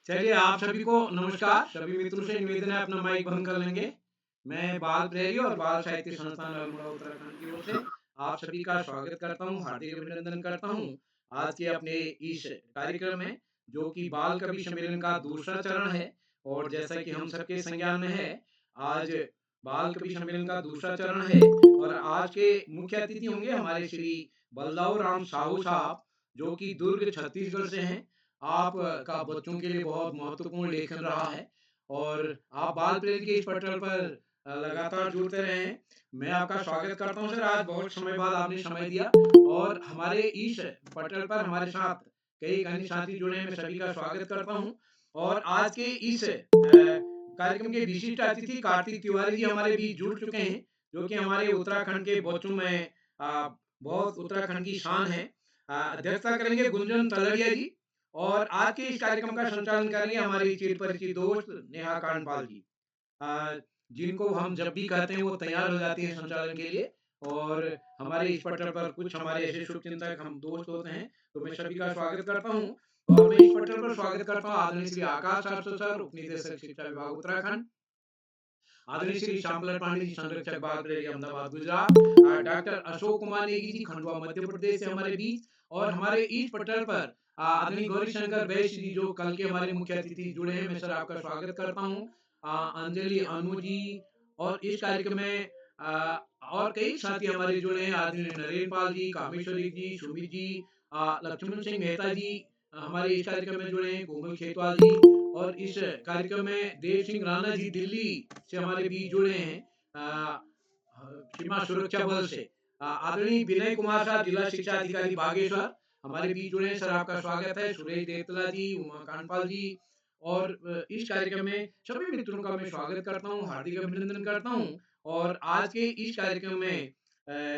चलिए आप सभी को नमस्कार। सभी मित्रों से निवेदन है अपना माइक बंद कर लेंगे। मैं बाल प्रेरी और बाल साहित्य संस्थान अल्मोड़ा उत्तराखंड की ओर से आप सभी का स्वागत करता हूँ, हार्दिक अभिनंदन करता हूँ। आज के अपने इस कार्यक्रम में जो कि बाल कवि सम्मेलन का दूसरा चरण है और जैसा कि हम सबके संज्ञान में है, आज बाल कवि सम्मेलन का दूसरा चरण है और आज के मुख्य अतिथि होंगे हमारे श्री बलदाऊ राम साहू साहब, जो कि दुर्ग छत्तीसगढ़ से हैं। आप का बच्चों के लिए बहुत महत्वपूर्ण लेखन रहा है और आप बाल प्रेरित के इस पटल पर लगातार जुड़ते रहे हैं। मैं आपका स्वागत करता हूँ सर, आज बहुत समय बाद आपने समय दिया और हमारे इस पटल पर हमारे साथ कई अन्य साथी जुड़े हैं, मैं सभी का स्वागत करता हूँ। और आज के इस कार्यक्रम के विशिष्ट अतिथि कार्तिक तिवारी जी हमारे बीच जुड़ चुके हैं, जो कि हमारे उत्तराखंड के बच्चों में बहुत उत्तराखंड की शान है। अध्यक्षता करेंगे गुंजन तलड़िया जी और आज के इस कार्यक्रम का संचालन करेंगे हमारी चिर परिचित दोस्त नेहा कांडपाल जी, अ, जिनको हम जब भी कहते हैं वो तैयार हो जाती हैं संचालन के लिए। और हमारे इस पटल पर कुछ हमारे ऐसे शुभचिंतक हम दोस्त होते हैं, तो मैं सभी का स्वागत करता हूँ। और मैं इस पटल पर स्वागत करता हूँ आदरणीय श्री आकाश सारस्वत सर, उप निदेशक शिक्षा विभाग उत्तराखंड। आदरणीय श्री श्यामलाल पांडे जी, संरक्षक बाल प्रेरी अहमदाबाद गुजरात। डॉक्टर अशोक कुमार नेगी जी, खंडवा मध्य प्रदेश से हमारे बीच। और हमारे इस पटल पर आदरणीय गौरी शंकर वैश्य जी, जो कल के हमारे मुख्य अतिथि जुड़े हैं, मैं सर आपका स्वागत करता हूँ। अंजलि अनु जी और इस कार्यक्रम में और कई साथी हमारे जुड़े हैं, आदरणीय नरेंद्र पाल जी, कामेश्वरी जी, सुमित जी, लक्ष्मण सिंह मेहता जी हमारे इस कार्यक्रम में जुड़े हैं, कोमल खेतवाल जी। और इस कार्यक्रम में देव सिंह राणा जी दिल्ली से हमारे बीच जुड़े हैं, सीमा सुरक्षा बल से। आदरणीय विनय कुमार साहब, जिला शिक्षा अधिकारी बागेश्वर हमारे बीच जुड़े हैं, सर आपका स्वागत है। सुरेश देवतला जी, उमा कांडपाल जी। और इस कार्यक्रम में सभी मित्रों का मैं स्वागत करता हूँ, हार्दिक अभिनंदन करता हूँ। और आज के इस कार्यक्रम में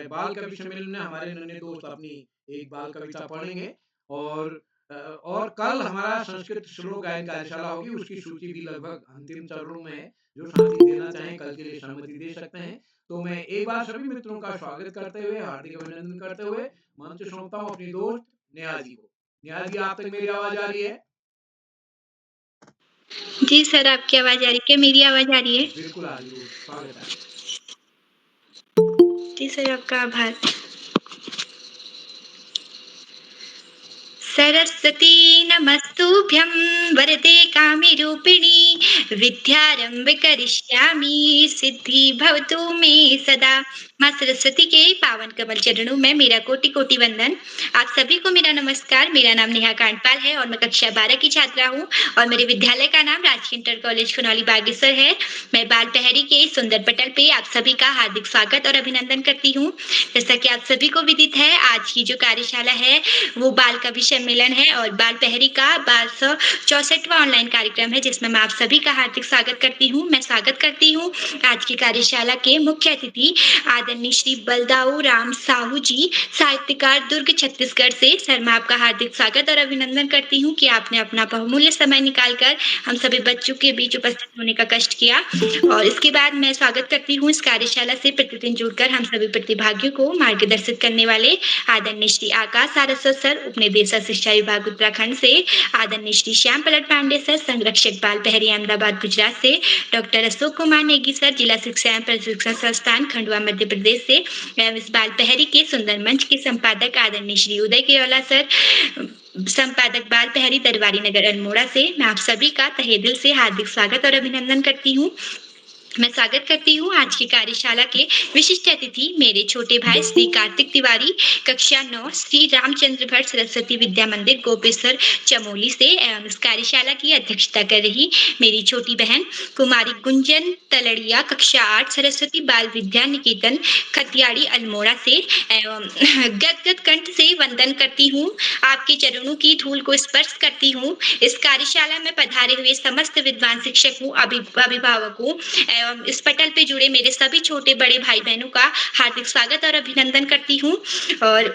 बाल कवि सम्मेलन में हमारे नन्हे दोस्त अपनी एक बाल कविता पढ़ेंगे। और और कल हमारा संस्कृत श्लोक गायन कार्यशाला होगी, उसकी सूची भी लगभग अंतिम चरणों में है। जो साथी देना चाहें कल के लिए सहमति दे सकते हैं। तो मैं एक बार सभी मित्रों का स्वागत करते हुए, हार्दिक अभिनंदन करते हुए मंच सौंपता हूँ अपनी दोस्त नेहा जी को। नेहा जी, आप तक मेरी आवाज आ रही है? जी सर, आपकी आवाज़ आ रही है क्या? मेरी आवाज़ आ रही है? बिल्कुल आ रही है दोस्त, स्वागत है आपका। जी सर, आपका आभार। सरस्वती नमस्तुभ्यं वरदे कामिरूपिणी विद्यारंभ करिष्यामि सिद्धि भवतु मे सदा। माँ सरस्वती के पावन कमल चरणों में मेरा कोटि कोटि वंदन। आप सभी को मेरा नमस्कार। मेरा नाम नेहा कांडपाल है और मैं कक्षा 12 की छात्रा हूँ और मेरे विद्यालय का नाम राजकीय इंटर कॉलेज खुनौली बागेश्वर है। मैं बाल पहरी के इस सुंदर पटल पे आप सभी का हार्दिक स्वागत और अभिनंदन करती हूँ। जैसा कि आप सभी को विदित है, आज की जो कार्यशाला है वो बाल कवि सम्मेलन है और बाल पहरी का 1264वां ऑनलाइन कार्यक्रम है, जिसमें मैं आप सभी का हार्दिक स्वागत करती हूँ। मैं स्वागत करती हूँ आज की कार्यशाला के मुख्य अतिथि आदरणीय श्री बलदाऊ राम साहू जी, साहित्यकार दुर्ग छत्तीसगढ़ से। सर, मैं आपका हार्दिक स्वागत और अभिनंदन करती हूँ कि आपने अपना बहुमूल्य समय निकालकर हम सभी बच्चों के बीच उपस्थित होने का कष्ट किया। और इसके बाद मैं स्वागत करती हूँ इस कार्यशाला से प्रतिदिन जुड़कर हम सभी प्रतिभागियों को मार्गदर्शित करने वाले आदरणीय श्री आकाश सारस्वत सर, उपनिदेशक शिक्षा विभाग उत्तराखंड से। आदरणीय श्री श्याम पलट पांडे सर, संरक्षक बाल पहरी अहमदाबाद गुजरात से। डॉक्टर अशोक कुमार नेगी सर, जिला शिक्षा एवं प्रशिक्षण संस्थान खंडवा मध्य प्रदेश से। एवं इस बाल पहरी के सुंदर मंच के संपादक आदरणीय श्री उदय केवला सर, संपादक बाल पहरी दरबारी नगर अल्मोड़ा से। मैं आप सभी का तहे दिल से हार्दिक स्वागत और अभिनंदन करती हूँ। मैं स्वागत करती हूँ आज की कार्यशाला के विशिष्ट अतिथि मेरे छोटे भाई श्री कार्तिक तिवारी, कक्षा 9, श्री रामचंद्र भट्ट सरस्वती विद्या मंदिर गोपेश्वर चमोली से। एवं इस कार्यशाला की अध्यक्षता कर रही मेरी छोटी बहन कुमारी गुंजन तलड़िया, कक्षा 8, सरस्वती बाल विद्या निकेतन खतियाड़ी अल्मोड़ा से। एवं गदगद कंठ से वंदन करती हूँ, आपके चरणों की धूल को स्पर्श करती हूँ। इस कार्यशाला में पधारे हुए समस्त विद्वान शिक्षकों, अभिभावकों एवं इस पटल पे जुड़े मेरे सभी छोटे बड़े भाई बहनों का हार्दिक स्वागत और अभिनंदन करती हूँ। और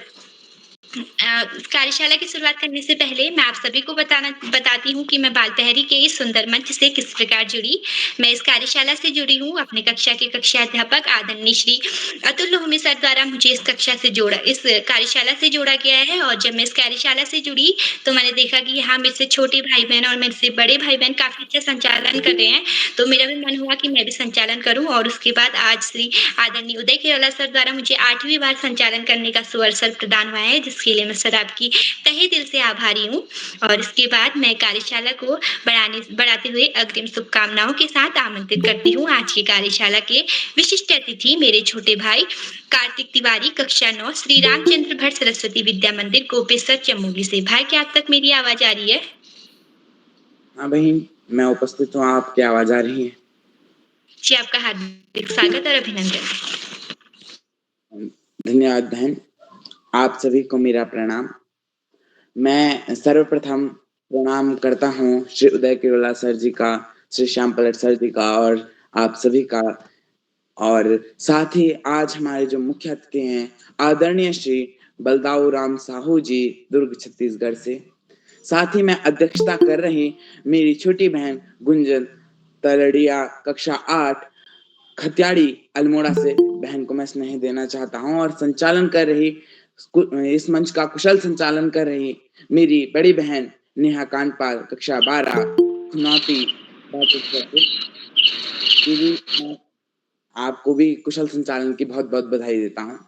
कार्यशाला की शुरुआत करने से पहले मैं आप सभी को बताती हूँ कि मैं बालपहरी के इस सुंदर मंच से किस प्रकार जुड़ी। मैं इस कार्यशाला से जुड़ी हूँ, अपने कक्षा के कक्षाध्यापक आदरणीय श्री अतुल लोहमी सर द्वारा मुझे इस कार्यशाला से जोड़ा गया है और जब मैं इस कार्यशाला से जुड़ी, तो मैंने देखा कि यहाँ मेरे से छोटे भाई-बहन और मेरे से बड़े भाई-बहन काफ़ी अच्छा संचालन कर रहे हैं, तो मेरा भी मन हुआ कि मैं भी संचालन करूँ और उसके बाद आज श्री आदरणीय उदय केवला सर द्वारा मुझे 8वीं बार संचालन करने का सुअवसर प्रदान हुआ है, जिसके लिए मैं सर आपकी तहे दिल से आभारी हूँ। और इसके बाद मैं कार्यशाला को बढ़ाते हुए अग्रिम शुभकामनाओं के साथ आमंत्रित करती हूँ। आज की कार्यशाला के विशिष्ट अतिथि मेरे छोटे भाई कार्तिक तिवारी, कक्षा 9, श्री रामचंद्र भट्ट सरस्वती विद्या मंदिर, गोपेसर, चमोली से। भाई, क्या आप तक मेरी आवाज आ रही है? हाँ बहन, मैं उपस्थित हूँ। आपकी आवाज आ रही है? जी, आपका हार्दिक स्वागत और अभिनंदन। धन्यवाद बहन। आप सभी को मेरा प्रणाम। मैं सर्वप्रथम प्रणाम करता हूँ श्री उदय केवला सर जी का, श्री श्याम पलट सर जी का और आप सभी का। और साथ ही आज हमारे जो मुख्य अतिथि हैं, आदरणीय श्री बलदाऊ राम साहू जी, दुर्ग छत्तीसगढ़ से। साथ ही मैं अध्यक्षता कर रही मेरी छोटी बहन गुंजन तलड़िया, कक्षा 8, खत्याड़ी अल्मोड़ा से बहन को मैं स्नेह देना चाहता हूँ। और संचालन कर रही इस मंच का कुशल संचालन कर रही मेरी बड़ी बहन नेहा कांडपाल, कक्षा 12, खुनौती, दीदी, मैं आपको भी कुशल संचालन की बहुत बहुत बधाई देता हूँ।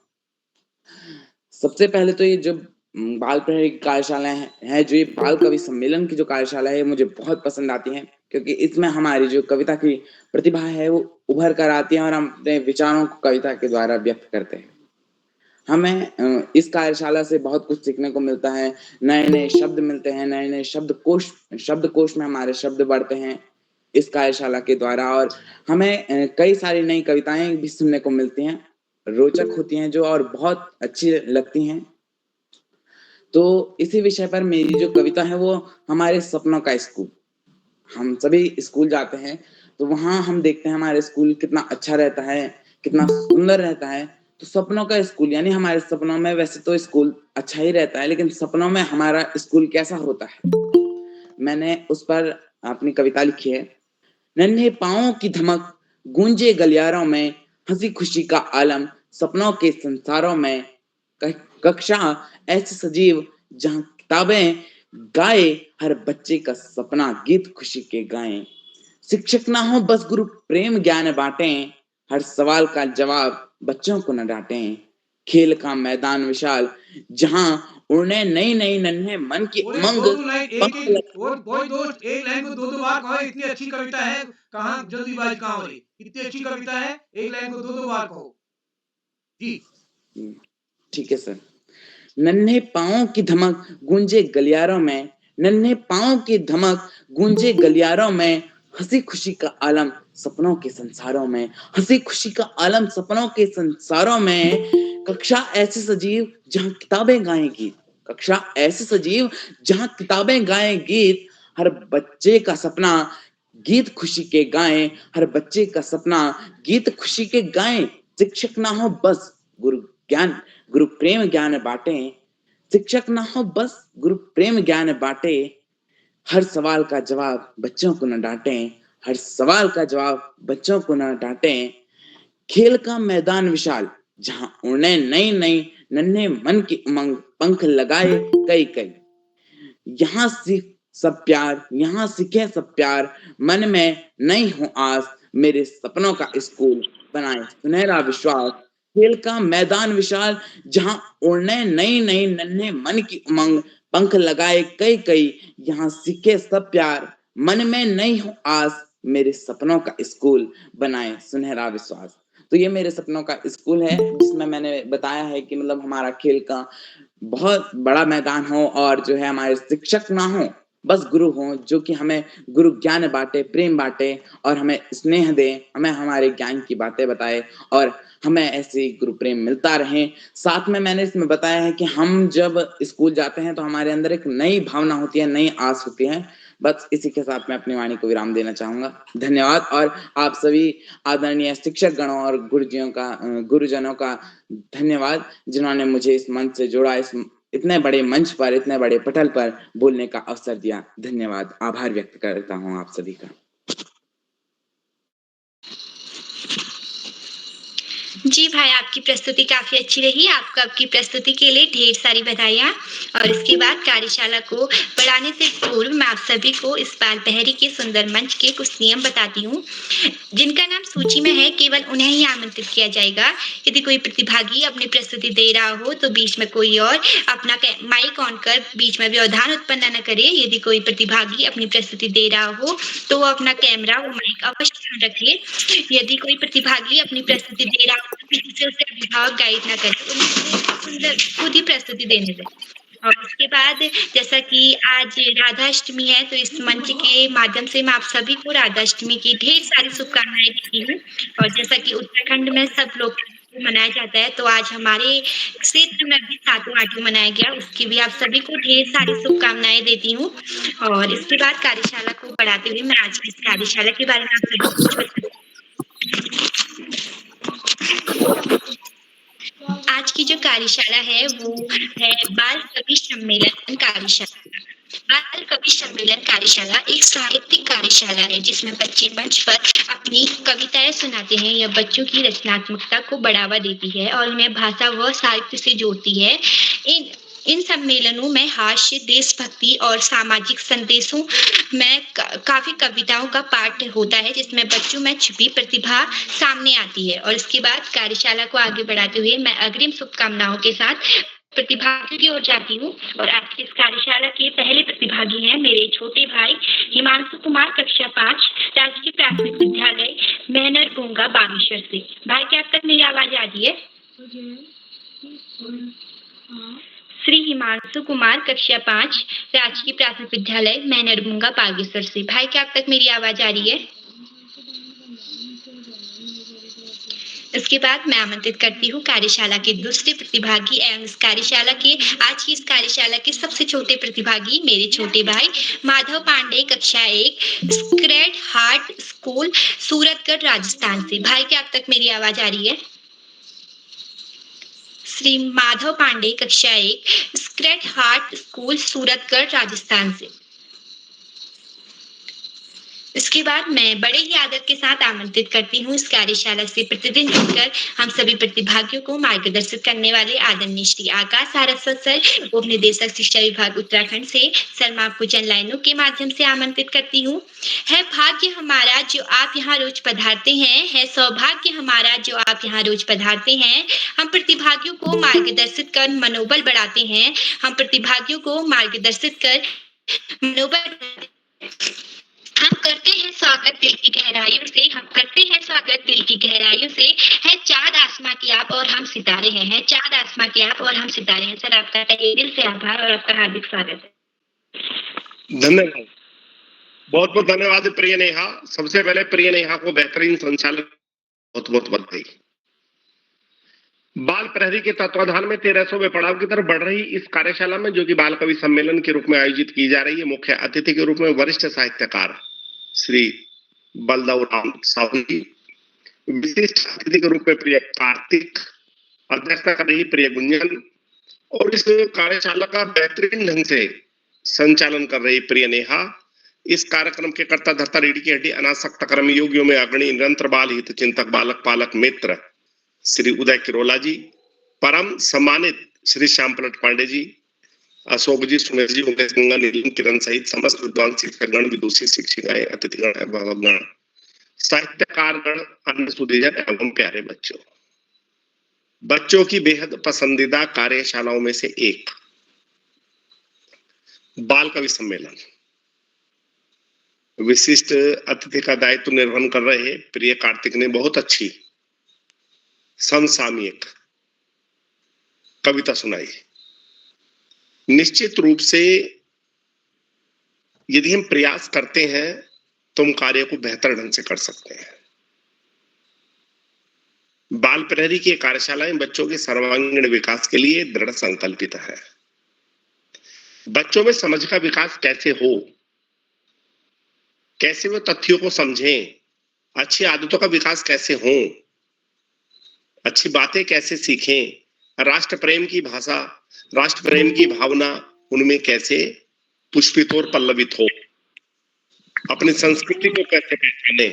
सबसे पहले तो ये जो बाल प्रहरी कार्यशाला है, जो ये बाल कवि सम्मेलन की जो कार्यशाला है, मुझे बहुत पसंद आती है, क्योंकि इसमें हमारी जो कविता की प्रतिभा है वो उभर कर आती है और हम अपने विचारों को कविता के द्वारा व्यक्त करते हैं। हमें इस कार्यशाला से बहुत कुछ सीखने को मिलता है, नए नए शब्द मिलते हैं, नए नए शब्दकोश में हमारे शब्द बढ़ते हैं इस कार्यशाला के द्वारा। और हमें कई सारी नई कविताएं भी सुनने को मिलती हैं, रोचक होती हैं जो, और बहुत अच्छी लगती हैं। तो इसी विषय पर मेरी जो कविता है वो हमारे सपनों का स्कूल। हम सभी स्कूल जाते हैं तो वहां हम देखते हैं हमारे स्कूल कितना अच्छा रहता है, कितना सुंदर रहता है। तो सपनों का स्कूल यानी हमारे सपनों में, वैसे तो स्कूल अच्छा ही रहता है, लेकिन सपनों में हमारा स्कूल कैसा होता है, मैंने उस पर अपनी कविता लिखी है। नन्हे पांवों की धमक गूंजे गलियारों में, हंसी खुशी का आलम सपनों के संसारों में। कक्षा ऐसे सजीव जहां किताबें गाए, हर बच्चे का सपना गीत खुशी के गाएं। शिक्षक ना हो बस गुरु प्रेम ज्ञान बांटें, हर सवाल का जवाब बच्चों को न डांटें। खेल का मैदान विशाल जहां उड़ने नई नई नन्हे मन की ओए उमंग। 2-2 लाइन एक-एक ओए दोस्त, एक लाइन को 2-2 बार कहो, इतनी अच्छी कविता है, कहाँ जल्दीबाजी कहाँ हो रही? इतनी अच्छी कविता है, एक लाइन को 2-2 बार कहो। जी। ठीक है सर। नन्हे पांवों की धमक गूंजे गलियारों में, नन्हे पांवों की धमक गूंजे गलियारों में, हंसी खुशी का आलम सपनों के संसारों में, हंसी खुशी का आलम सपनों के संसारों में। कक्षा ऐसे सजीव जहां किताबें गाएं गीत, कक्षा ऐसे सजीव जहां किताबें गाएं गीत, हर बच्चे का सपना गीत खुशी के गाएं, हर बच्चे का सपना गीत खुशी के गाएं। शिक्षक ना हो बस गुरु प्रेम ज्ञान बांटे, शिक्षक ना हो बस गुरु प्रेम ज्ञान बांटे। हर सवाल का जवाब बच्चों को न डांटे, हर सवाल का जवाब बच्चों को न डांटे। खेल का मैदान विशाल जहां उड़ने नई नई नन्हे मन की उमंग, पंख लगाए कई कई। यहाँ सीख सब प्यार, यहाँ सीखे सब प्यार, मन में नहीं हो आस, मेरे सपनों का स्कूल बनाए सुनहरा विश्वास। खेल का मैदान विशाल जहां उड़ने नई नई नन्हे मन की उमंग, पंख लगाए कई कई। यहाँ सीखे सब प्यार, मन में नहीं हो आस, मेरे सपनों का स्कूल बनाए सुनहरा विश्वास। तो ये मेरे सपनों का स्कूल है, जिसमें मैंने बताया है कि मतलब हमारा खेल का बहुत बड़ा मैदान हो, और जो है हमारे शिक्षक ना हो बस गुरु हो, जो कि हमें गुरु ज्ञान बांटे, प्रेम बांटे और हमें स्नेह दे, हमें हमारे ज्ञान की बातें बताए और हमें ऐसे ही गुरु प्रेम मिलता रहे। साथ में मैंने इसमें बताया है कि हम जब स्कूल जाते हैं तो हमारे अंदर एक नई भावना होती है, नई आस होती है। बस इसी के साथ मैं अपनी वाणी को विराम देना चाहूंगा। धन्यवाद। और आप सभी आदरणीय शिक्षक गणों और गुरुजनों का धन्यवाद, जिन्होंने मुझे इस मंच से जोड़ा, इतने बड़े मंच पर, इतने बड़े पटल पर बोलने का अवसर दिया। धन्यवाद, आभार व्यक्त करता हूँ आप सभी का। जी भाई, आपकी प्रस्तुति काफ़ी अच्छी रही। आपको आपकी प्रस्तुति के लिए ढेर सारी बधाइयाँ। और इसके बाद कार्यशाला को बढ़ाने से पूर्व मैं आप सभी को इस बाल पहरी के सुंदर मंच के कुछ नियम बताती हूँ। जिनका नाम सूची में है, केवल उन्हें ही आमंत्रित किया जाएगा। यदि कोई प्रतिभागी अपनी प्रस्तुति दे रहा हो, तो बीच में कोई और अपना माइक ऑन कर बीच में व्यवधान उत्पन्न न करे। यदि कोई प्रतिभागी अपनी प्रस्तुति दे रहा हो, तो वो अपना कैमरा व माइक अवश्य ऑन रखे। यदि कोई प्रतिभागी अपनी प्रस्तुति दे रहा हो, तो किसी से उसे अभिभावक गाइड ना करे, उन्हें खुद ही प्रस्तुति देने दें। और इसके बाद, जैसा कि आज राधाष्टमी है, तो इस मंच के माध्यम से मैं आप सभी को राधाष्टमी की ढेर सारी शुभकामनाएं देती हूँ। और जैसा कि उत्तराखंड में सब लोग मनाया जाता है, तो आज हमारे क्षेत्र में भी सातों आठों मनाया गया, उसकी भी आप सभी को ढेर सारी शुभकामनाएं देती हूँ। और इसके बाद कार्यशाला को बढ़ाते हुए मैं आज की इस कार्यशाला के बारे में आप सभी को कुछ बताती हूँ। आज की जो कार्यशाला है वो है बाल कवि सम्मेलन कार्यशाला। बाल कवि सम्मेलन कार्यशाला एक साहित्यिक कार्यशाला है, जिसमें बच्चे मंच पर अपनी कविताएं सुनाते हैं। यह बच्चों की रचनात्मकता को बढ़ावा देती है और उन्हें भाषा व साहित्य से जोड़ती है। इन सम्मेलनों में हास्य, देशभक्ति और सामाजिक संदेशों में काफी कविताओं का पाठ होता है, जिसमें बच्चों में छिपी प्रतिभा सामने आती है। और इसके बाद कार्यशाला को आगे बढ़ाते हुए मैं अग्रिम शुभकामनाओं के साथ प्रतिभागियों की ओर जाती हूँ। और आज की इस कार्यशाला के पहले प्रतिभागी हैं मेरे छोटे भाई हिमांशु कुमार, कक्षा 5, राजकीय प्राथमिक विद्यालय मेहनर भूंगा, बागेश्वर से। भाई, क्या अब तक मेरी आवाज आ रही है? श्री हिमांशु कुमार, कक्षा 5, राजकीय प्राथमिक विद्यालय मेहनर भूंगा, बागेश्वर से। भाई, क्या अब तक मेरी आवाज आ रही है? इसके बाद मैं आमंत्रित करती हूँ कार्यशाला के दूसरे प्रतिभागी एवं इस कार्यशाला के सबसे छोटे प्रतिभागी मेरे छोटे भाई माधव पांडे, कक्षा 1, स्क्रेड हार्ट स्कूल, सूरतगढ़, राजस्थान से। भाई, क्या अब तक मेरी आवाज आ रही है? श्री माधव पांडे, कक्षा 1, स्क्रेड हार्ट स्कूल, सूरतगढ़, राजस्थान से। इसके बाद मैं बड़े ही आदर के साथ आमंत्रित करती हूँ इस कार्यशाला से प्रतिदिन जुड़कर हम सभी प्रतिभागियों को मार्गदर्शित करने वाले आदरणीय श्री आकाश सारस्वत सर, उप निदेशक शिक्षा विभाग उत्तराखंड से। सर, मैं आपको चंद लाइनों के माध्यम से आमंत्रित करती हूँ। है भाग्य हमारा जो आप यहाँ रोज पधारते हैं, है सौभाग्य हमारा जो आप यहाँ रोज पधारते हैं। हम प्रतिभागियों को मार्गदर्शित कर मनोबल बढ़ाते हैं। हम प्रतिभागियों को मार्गदर्शित कर मनोबल हम करते हैं स्वागत दिल की गहराइयों से। हम करते हैं स्वागत दिल की गहराइयों से। है चाँद आसमां के आप और हम सितारे हैं। चाँद आसमां के आप और हम सितारे हैं। सर, आपका तहे दिल से आभार और आपका हार्दिक स्वागत है। धन्यवाद, बहुत बहुत धन्यवाद प्रिय नेहा। सबसे पहले प्रिय नेहा को बेहतरीन संचालन बहुत बहुत बधाई। बाल प्रहरी के तत्वाधान में 1300वें पड़ाव की तरफ बढ़ रही इस कार्यशाला में, जो कि बाल कवि सम्मेलन के रूप में आयोजित की जा रही है, मुख्य अतिथि के रूप में वरिष्ठ साहित्यकार श्री बलदेव राम साहू जी, विशिष्ट अतिथि के रूप में प्रिय कार्तिक, अध्यक्षता कर रही प्रिय गुंजन, और इस कार्यशाला का बेहतरीन ढंग से संचालन कर रही प्रिय नेहा। इस कार्यक्रम के कर्ता धर्ता रीढ़ की हड्डी अनासक्त कर्म योगियों में अग्रणी निरंतर बाल हित चिंतक बालक पालक मित्र श्री उदय किरोला जी, परम सम्मानित श्री श्याम पलट पांडे जी, अशोक जी, सुमेश जी, उमेश गंगा, नीलम, किरण सहित समस्त विद्वान शिक्षकगण, विदुषी शिक्षिकाएं, अतिथिगण एवं गण, साहित्यकारगण, अन्य सुधीजन एवं प्यारे बच्चों, बच्चों की बेहद पसंदीदा कार्यशालाओं में से एक बाल कवि सम्मेलन। विशिष्ट अतिथि का दायित्व निर्वहन कर रहे प्रिय कार्तिक ने बहुत अच्छी समसामयिक कविता सुनाई। निश्चित रूप से यदि हम प्रयास करते हैं तो हम कार्य को बेहतर ढंग से कर सकते हैं। बाल प्रहरी की कार्यशालाएं बच्चों के सर्वांगीण विकास के लिए दृढ़ संकल्पित है। बच्चों में समझ का विकास कैसे हो, कैसे वो तथ्यों को समझें, अच्छी आदतों का विकास कैसे हो, अच्छी बातें कैसे सीखें, राष्ट्र प्रेम की भाषा, राष्ट्र प्रेम की भावना उनमें कैसे पुष्पित और पल्लवित हो, अपनी संस्कृति को कैसे पहचाने,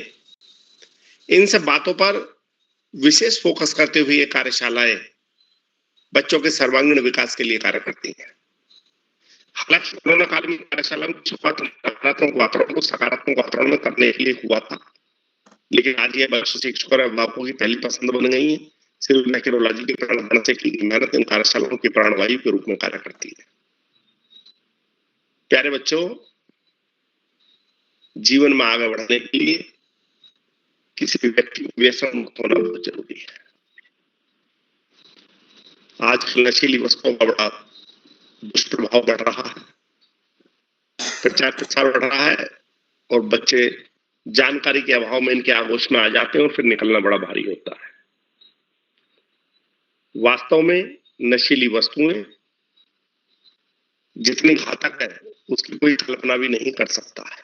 इन सब बातों पर विशेष फोकस करते हुए ये कार्यशालाएं बच्चों के सर्वांगीण विकास के लिए कार्य करती हैं। हालांकि कोरोना काल में कार्यशाला की शुरुआत नकारात्मक वातावरण को सकारात्मक वातावरण में करने के लिए हुआ था, लेकिन आज ये बच्चों, शिक्षकों और अभिभावकों की पहली पसंद बन गई है। सिर्फ नेक्रोलॉजी के प्राण से की गई मेहनत इन कार्यशालाओं की प्राणवायु के रूप में कार्य करती है। प्यारे बच्चों, जीवन में आगे बढ़ने के लिए किसी भी व्यक्ति को व्यसन मुक्त होना बहुत जरूरी है। आज नशीली वस्तुओं का बड़ा दुष्प्रभाव बढ़ रहा है, प्रचार प्रसार बढ़ रहा है और बच्चे जानकारी के अभाव में इनके आगोश में आ जाते हैं और फिर निकलना बड़ा भारी होता है। वास्तव में नशीली वस्तुएं जितनी घातक है उसकी कोई कल्पना भी नहीं कर सकता है।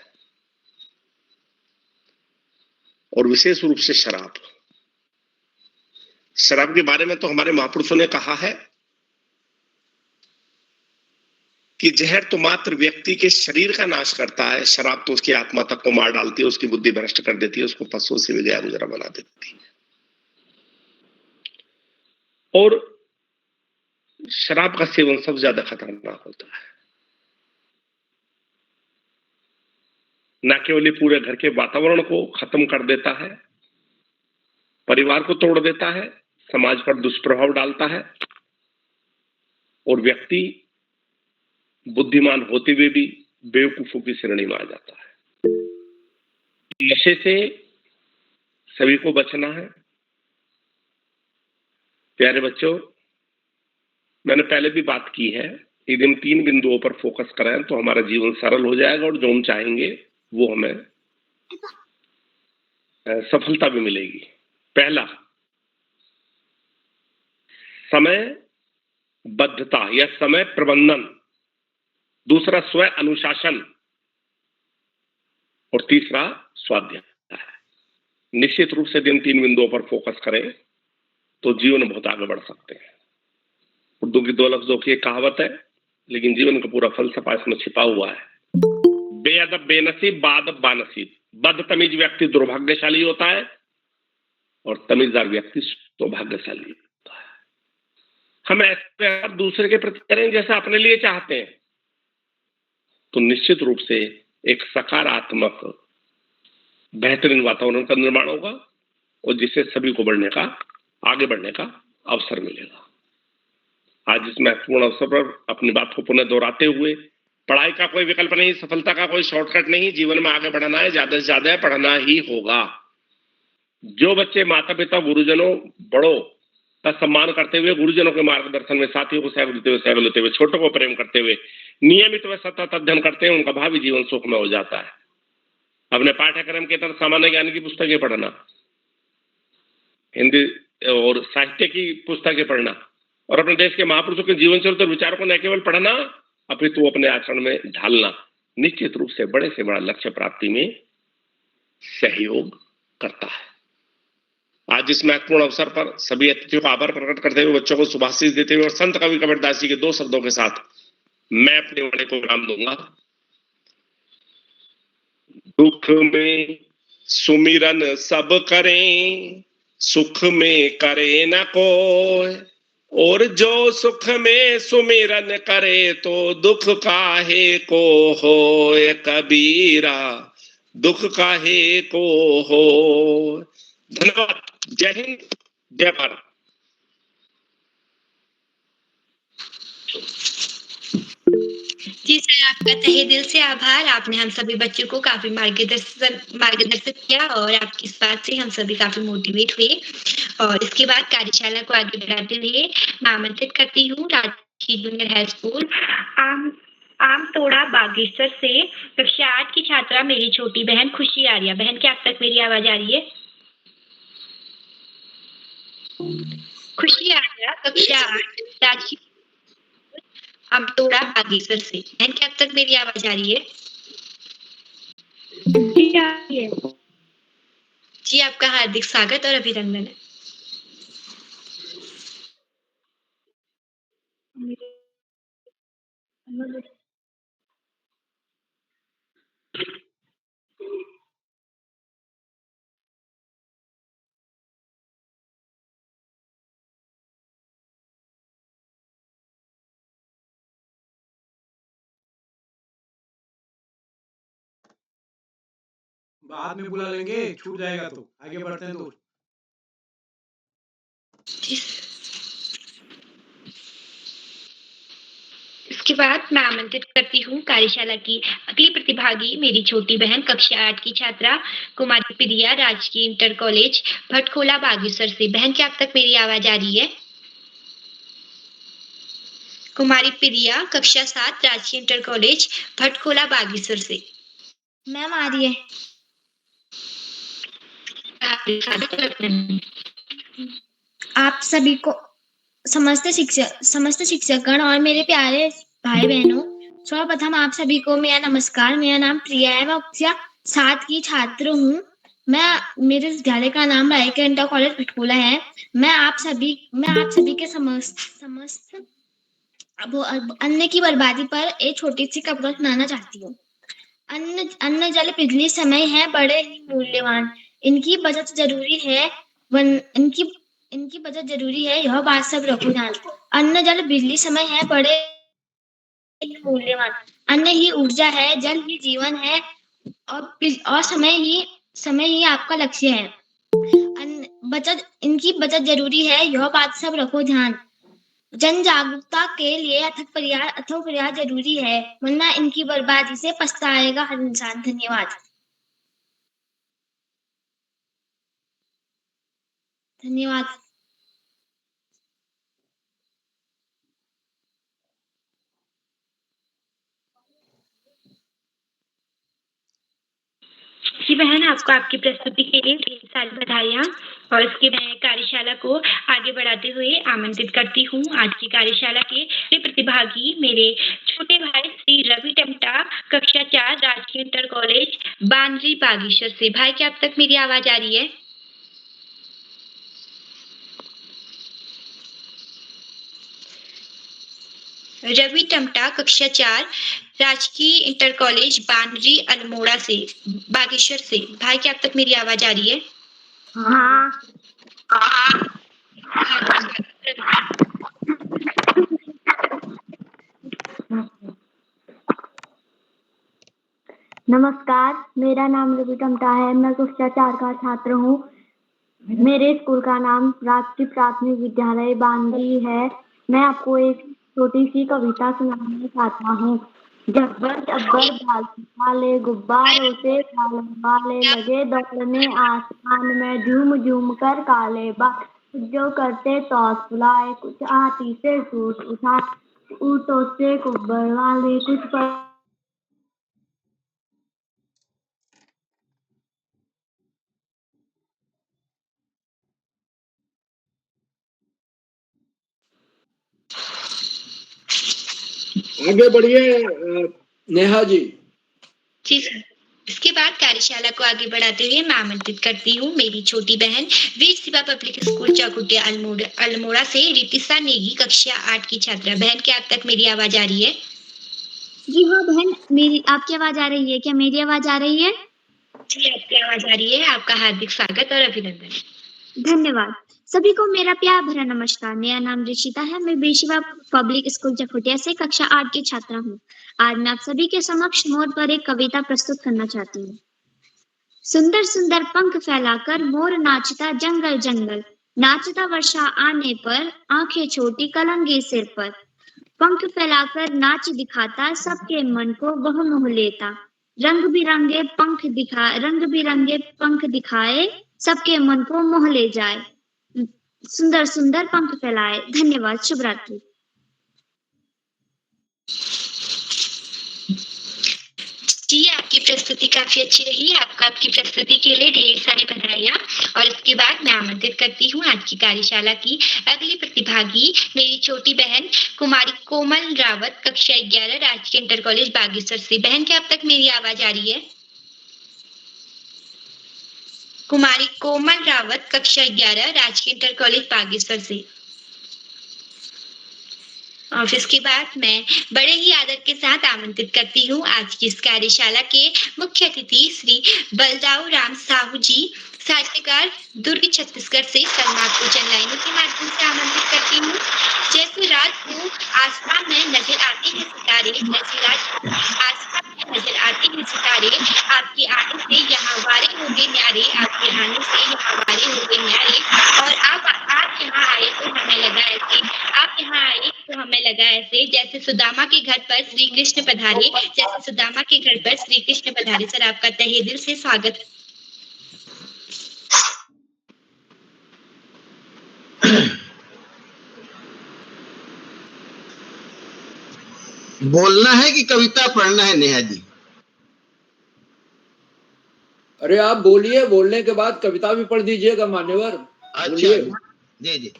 और विशेष रूप से शराब के बारे में तो हमारे महापुरुषों ने कहा है कि जहर तो मात्र व्यक्ति के शरीर का नाश करता है, शराब तो उसकी आत्मा तक को मार डालती है, उसकी बुद्धि भ्रष्ट कर देती है, उसको पशुओं से भी गया गुजरा बना देती है। और शराब का सेवन सबसे ज्यादा खतरनाक होता है। न केवल ये पूरे घर के वातावरण को खत्म कर देता है, परिवार को तोड़ देता है, समाज पर दुष्प्रभाव डालता है और व्यक्ति बुद्धिमान होते हुए भी बेवकूफों की श्रेणी में आ जाता है। नशे से सभी को बचना है। प्यारे बच्चों, मैंने पहले भी बात की है, यदि हम 3 बिंदुओं पर फोकस करें तो हमारा जीवन सरल हो जाएगा और जो हम चाहेंगे वो हमें सफलता भी मिलेगी। पहला, समय बद्धता या समय प्रबंधन। दूसरा, स्व अनुशासन। और तीसरा, स्वाध्याय। निश्चित रूप से इन 3 बिंदुओं पर फोकस करें तो जीवन बहुत आगे बढ़ सकते हैं। उर्दू की 2 लफ्जों की एक कहावत है, लेकिन जीवन का पूरा फलसफा इसमें छिपा हुआ है। बेअदब बेनसीब, बादब बानसीब। बदतमीज व्यक्ति दुर्भाग्यशाली होता है और तमीजदार व्यक्ति सौभाग्यशाली होता है। हम ऐसे दूसरे के प्रति करें जैसा अपने लिए चाहते हैं तो निश्चित रूप से एक सकारात्मक बेहतरीन वातावरण का निर्माण होगा और जिससे सभी को आगे बढ़ने का अवसर मिलेगा। आज इस महत्वपूर्ण अवसर पर अपनी बात को पुनः दोहराते हुए, पढ़ाई का कोई विकल्प नहीं, सफलता का कोई शॉर्टकट नहीं, जीवन में आगे बढ़ना है, ज्यादा से ज्यादा पढ़ना ही होगा। जो बच्चे माता पिता गुरुजनों बड़ों का सम्मान करते हुए, गुरुजनों के मार्गदर्शन में साथियों को सहयोग लेते हुए, छोटों को प्रेम करते हुए नियमित व सतत अध्ययन करते हैं, उनका भावी जीवन सुखमय हो जाता है। अपने पाठ्यक्रम के तहत सामान्य ज्ञान की पुस्तकें पढ़ना, हिंदी और साहित्य की पुस्तकें पढ़ना और अपने देश के महापुरुषों के जीवन चरित्र और विचारों को न केवल पढ़ना अपितु अपने आचरण में ढालना निश्चित रूप से बड़े से बड़ा लक्ष्य प्राप्ति में सहयोग करता है। आज इस महत्वपूर्ण अवसर पर सभी अतिथियों का आभार प्रकट करते हुए, बच्चों को शुभाशीष देते हुए और संत कवि कबीरदास जी के 2 शब्दों के साथ मैं अपने वाणी को विराम दूंगा। दुख में सुमिरन सब करें, सुख में करे न कोय, और जो सुख में सुमिरन करे तो दुख काहे को होय कबीरा, दुख काहे को हो। धन्यवाद। जय हिंद, जय भारत। जी सर, आपका तहे दिल से आभार। आपने हम सभी बच्चों को काफी मार्गदर्शित किया और आपकी इस बात से हम सभी काफी मोटिवेट हुए। और इसके बाद कार्यशाला को आगे बढ़ाते हुए मैं आमंत्रित करती हूँ राजकीय जूनियर हाई स्कूल आमतोड़ा बागेश्वर से कक्षा 8 की छात्रा मेरी छोटी बहन खुशी आर्या। बहन, क्या अब तक मेरी आवाज आ रही है? खुशी आर्या, कक्षा 8, राजकीय आमतोड़ा बागेश्वर से। बहन, क्या अब तक मेरी आवाज आ रही है? जी आ रही है। जी, आपका हार्दिक स्वागत और अभिनंदन है। बाद में बुला लेंगे, छूट जाएगा तो आगे बढ़ते हैं दोस्त। इसके बाद मैं आमंत्रित करती हूँ कार्यशाला की अगली प्रतिभागी मेरी छोटी बहन कक्षा 8 की छात्रा कुमारी प्रिया राजकीय इंटर कॉलेज भटखोला बागेश्वर से। बहन क्या अब तक मेरी आवाज आ रही है? कुमारी प्रिया कक्षा 7 राजकीय इंटर कॉलेज भटखोला बागेश्वर से। मैम आ रही है। आप सभी को समस्त शिक्षकगण और मेरे प्यारे भाई बहनों, सर्वप्रथम आप सभी को मेरा नमस्कार। मेरा नाम प्रिया है, मैं कक्षा 7 की छात्र हूँ। मेरे विद्यालय का नाम राजकीय इंटर कॉलेज भटखोला है। मैं आप सभी के समस्त अन्न की बर्बादी पर एक छोटी सी कविता सुनाना चाहती हूँ। अन्न जल बिजली समय है बड़े ही मूल्यवान, इनकी बचत जरूरी है इनकी बचत जरूरी है, यह बात सब रखो ध्यान। अन्न जल बिजली समय है बड़े ही मूल्यवान, अन्न ही ऊर्जा है, जल ही जीवन है और समय ही आपका लक्ष्य है। इनकी बचत जरूरी है, यह बात सब रखो ध्यान। जन जागरूकता के लिए अथक प्रयास जरूरी है, वरना इनकी बर्बादी से पछताएगा हर इंसान। धन्यवाद। धन्यवाद। जी बहन, आपको आपकी प्रस्तुति के लिए ढेर सारी बधाइयाँ। और इसके मैं कार्यशाला को आगे बढ़ाते हुए आमंत्रित करती हूँ आज की कार्यशाला के प्रतिभागी मेरे छोटे भाई श्री रवि टमटा कक्षा 4 राजकीय इंटर कॉलेज बांद्री बागेश्वर से। भाई क्या अब तक मेरी आवाज आ रही है? रवि टमटा कक्षा 4 राजकीय इंटर कॉलेज बांद्री अल्मोड़ा से बागेश्वर से। भाई क्या अब तक मेरी आवाज आ रही है? हाँ। नमस्कार, मेरा नाम रवि टमटा है, मैं कक्षा 4 का छात्र हूँ। मेरे स्कूल का नाम राष्ट्रीय प्राथमिक विद्यालय बांद्री है। मैं आपको एक छोटी सी कविता सुनाना चाहता हूँ। जब्बर जब्बर वाले गुब्बारों से वाले लगे दौड़ने आसमान में, झूम झूम कर काले बाल जो करते टॉस फुलाए, कुछ आती से सूट उठा ऊँटों से कुब्बर वाले कुछ पर आगे बढ़िए नेहा जी। जी सर। इसके बाद कार्यशाला को आगे बढ़ाते हुए मैं आमंत्रित करती हूँ मेरी छोटी बहन वीर शिवा पब्लिक स्कूल चौकुटिया अल्मोड़ा से रितिशा नेगी कक्षा 8 की छात्रा। बहन क्या अब तक मेरी आवाज आ रही है? जी हाँ बहन, मेरी आपकी आवाज आ रही है। क्या मेरी आवाज आ रही है? जी आपकी आवाज आ रही है। आपका हार्दिक स्वागत और अभिनंदन। धन्यवाद। सभी को मेरा प्यार भरा नमस्कार। मेरा नाम ऋषिता है, मैं बेशिवा पब्लिक स्कूल चकुटिया से कक्षा 8 की छात्रा हूँ। आज मैं आप सभी के समक्ष मोर पर एक कविता प्रस्तुत करना चाहती हूँ। सुंदर सुंदर पंख फैलाकर मोर नाचता जंगल जंगल, नाचता वर्षा आने पर आंखें छोटी कलंगी सिर पर। पंख फैलाकर नाच दिखाता सबके मन को वह मोह लेता, रंग बिरंगे पंख दिखाए सबके मन को मोह ले जाए, सुंदर सुंदर पंख फैलाए। धन्यवाद। शुभ रात्रि। जी आपकी प्रस्तुति काफी अच्छी रही। आपको आपकी प्रस्तुति के लिए ढेर सारी बधाइयाँ। और इसके बाद मैं आमंत्रित करती हूँ आज की कार्यशाला की अगली प्रतिभागी मेरी छोटी बहन कुमारी कोमल रावत कक्षा 11 राजकीय इंटर कॉलेज बागेश्वर से। बहन क्या अब तक मेरी आवाज आ रही है? कुमारी कोमल रावत कक्षा 11 राजकीय इंटर कॉलेज बागेश्वर से। और इसके बाद मैं बड़े ही आदर के साथ आमंत्रित करती हूँ आज की इस कार्यशाला के मुख्य अतिथि श्री बलदाऊ राम साहू जी, साहित्यकार, दुर्ग छत्तीसगढ़ से कल आपको चंद लाइनों के माध्यम से आमंत्रित करती हूँ। जैसे रात को आसमान में नजर आते हैं सितारे, जैसे रात को आसमान में नजर आते हैं सितारे, आपके आने से यहाँ वारे हो गए न्यारे, आपके आने से यहाँ वारे हो गए न्यारे, और आप यहाँ आए तो हमें लगा ऐसे, आप यहाँ आए तो हमें लगा ऐसे जैसे सुदामा के घर पर श्री कृष्ण पधारे, जैसे सुदामा के घर पर श्री कृष्ण पधारे। सर, आपका तहे दिल से स्वागत। बोलना है कि कविता पढ़ना है नेहा जी? अरे आप बोलिए, बोलने के बाद कविता भी पढ़ दीजिएगा मान्यवर। अच्छा जी जी।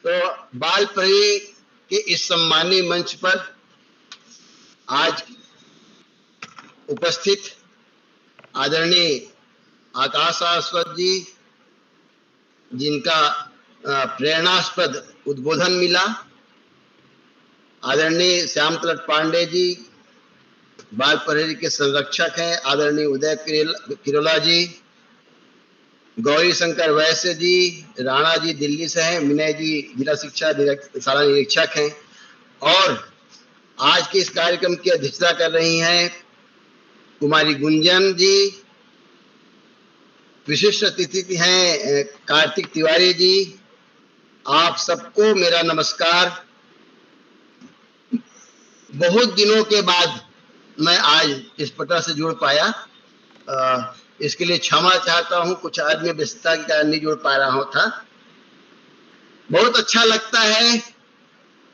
तो बाल परी के इस सम्मानीय मंच पर आज उपस्थित आदरणीय आकाश सारस्वत जी, जिनका प्रेरणास्पद उद्बोधन मिला, आदरणीय श्याम प्रसाद पांडे जी, बाल परेड के संरक्षक हैं, आदरणीय उदय किरोला जी, गौरी शंकर वैश्य जी, राणा जी दिल्ली से हैं, विनय जी जिला शिक्षा शाला निरीक्षक हैं, और आज के इस कार्यक्रम की अध्यक्षता कर रही हैं कुमारी गुंजन जी, विशिष्ट अतिथि हैं कार्तिक तिवारी जी। आप सबको मेरा नमस्कार। बहुत दिनों के बाद मैं आज इस पटल से जुड़ पाया, इसके लिए क्षमा चाहता हूं, कुछ आदमी व्यस्तता के कारण नहीं जुड़ पा रहा था। बहुत अच्छा लगता है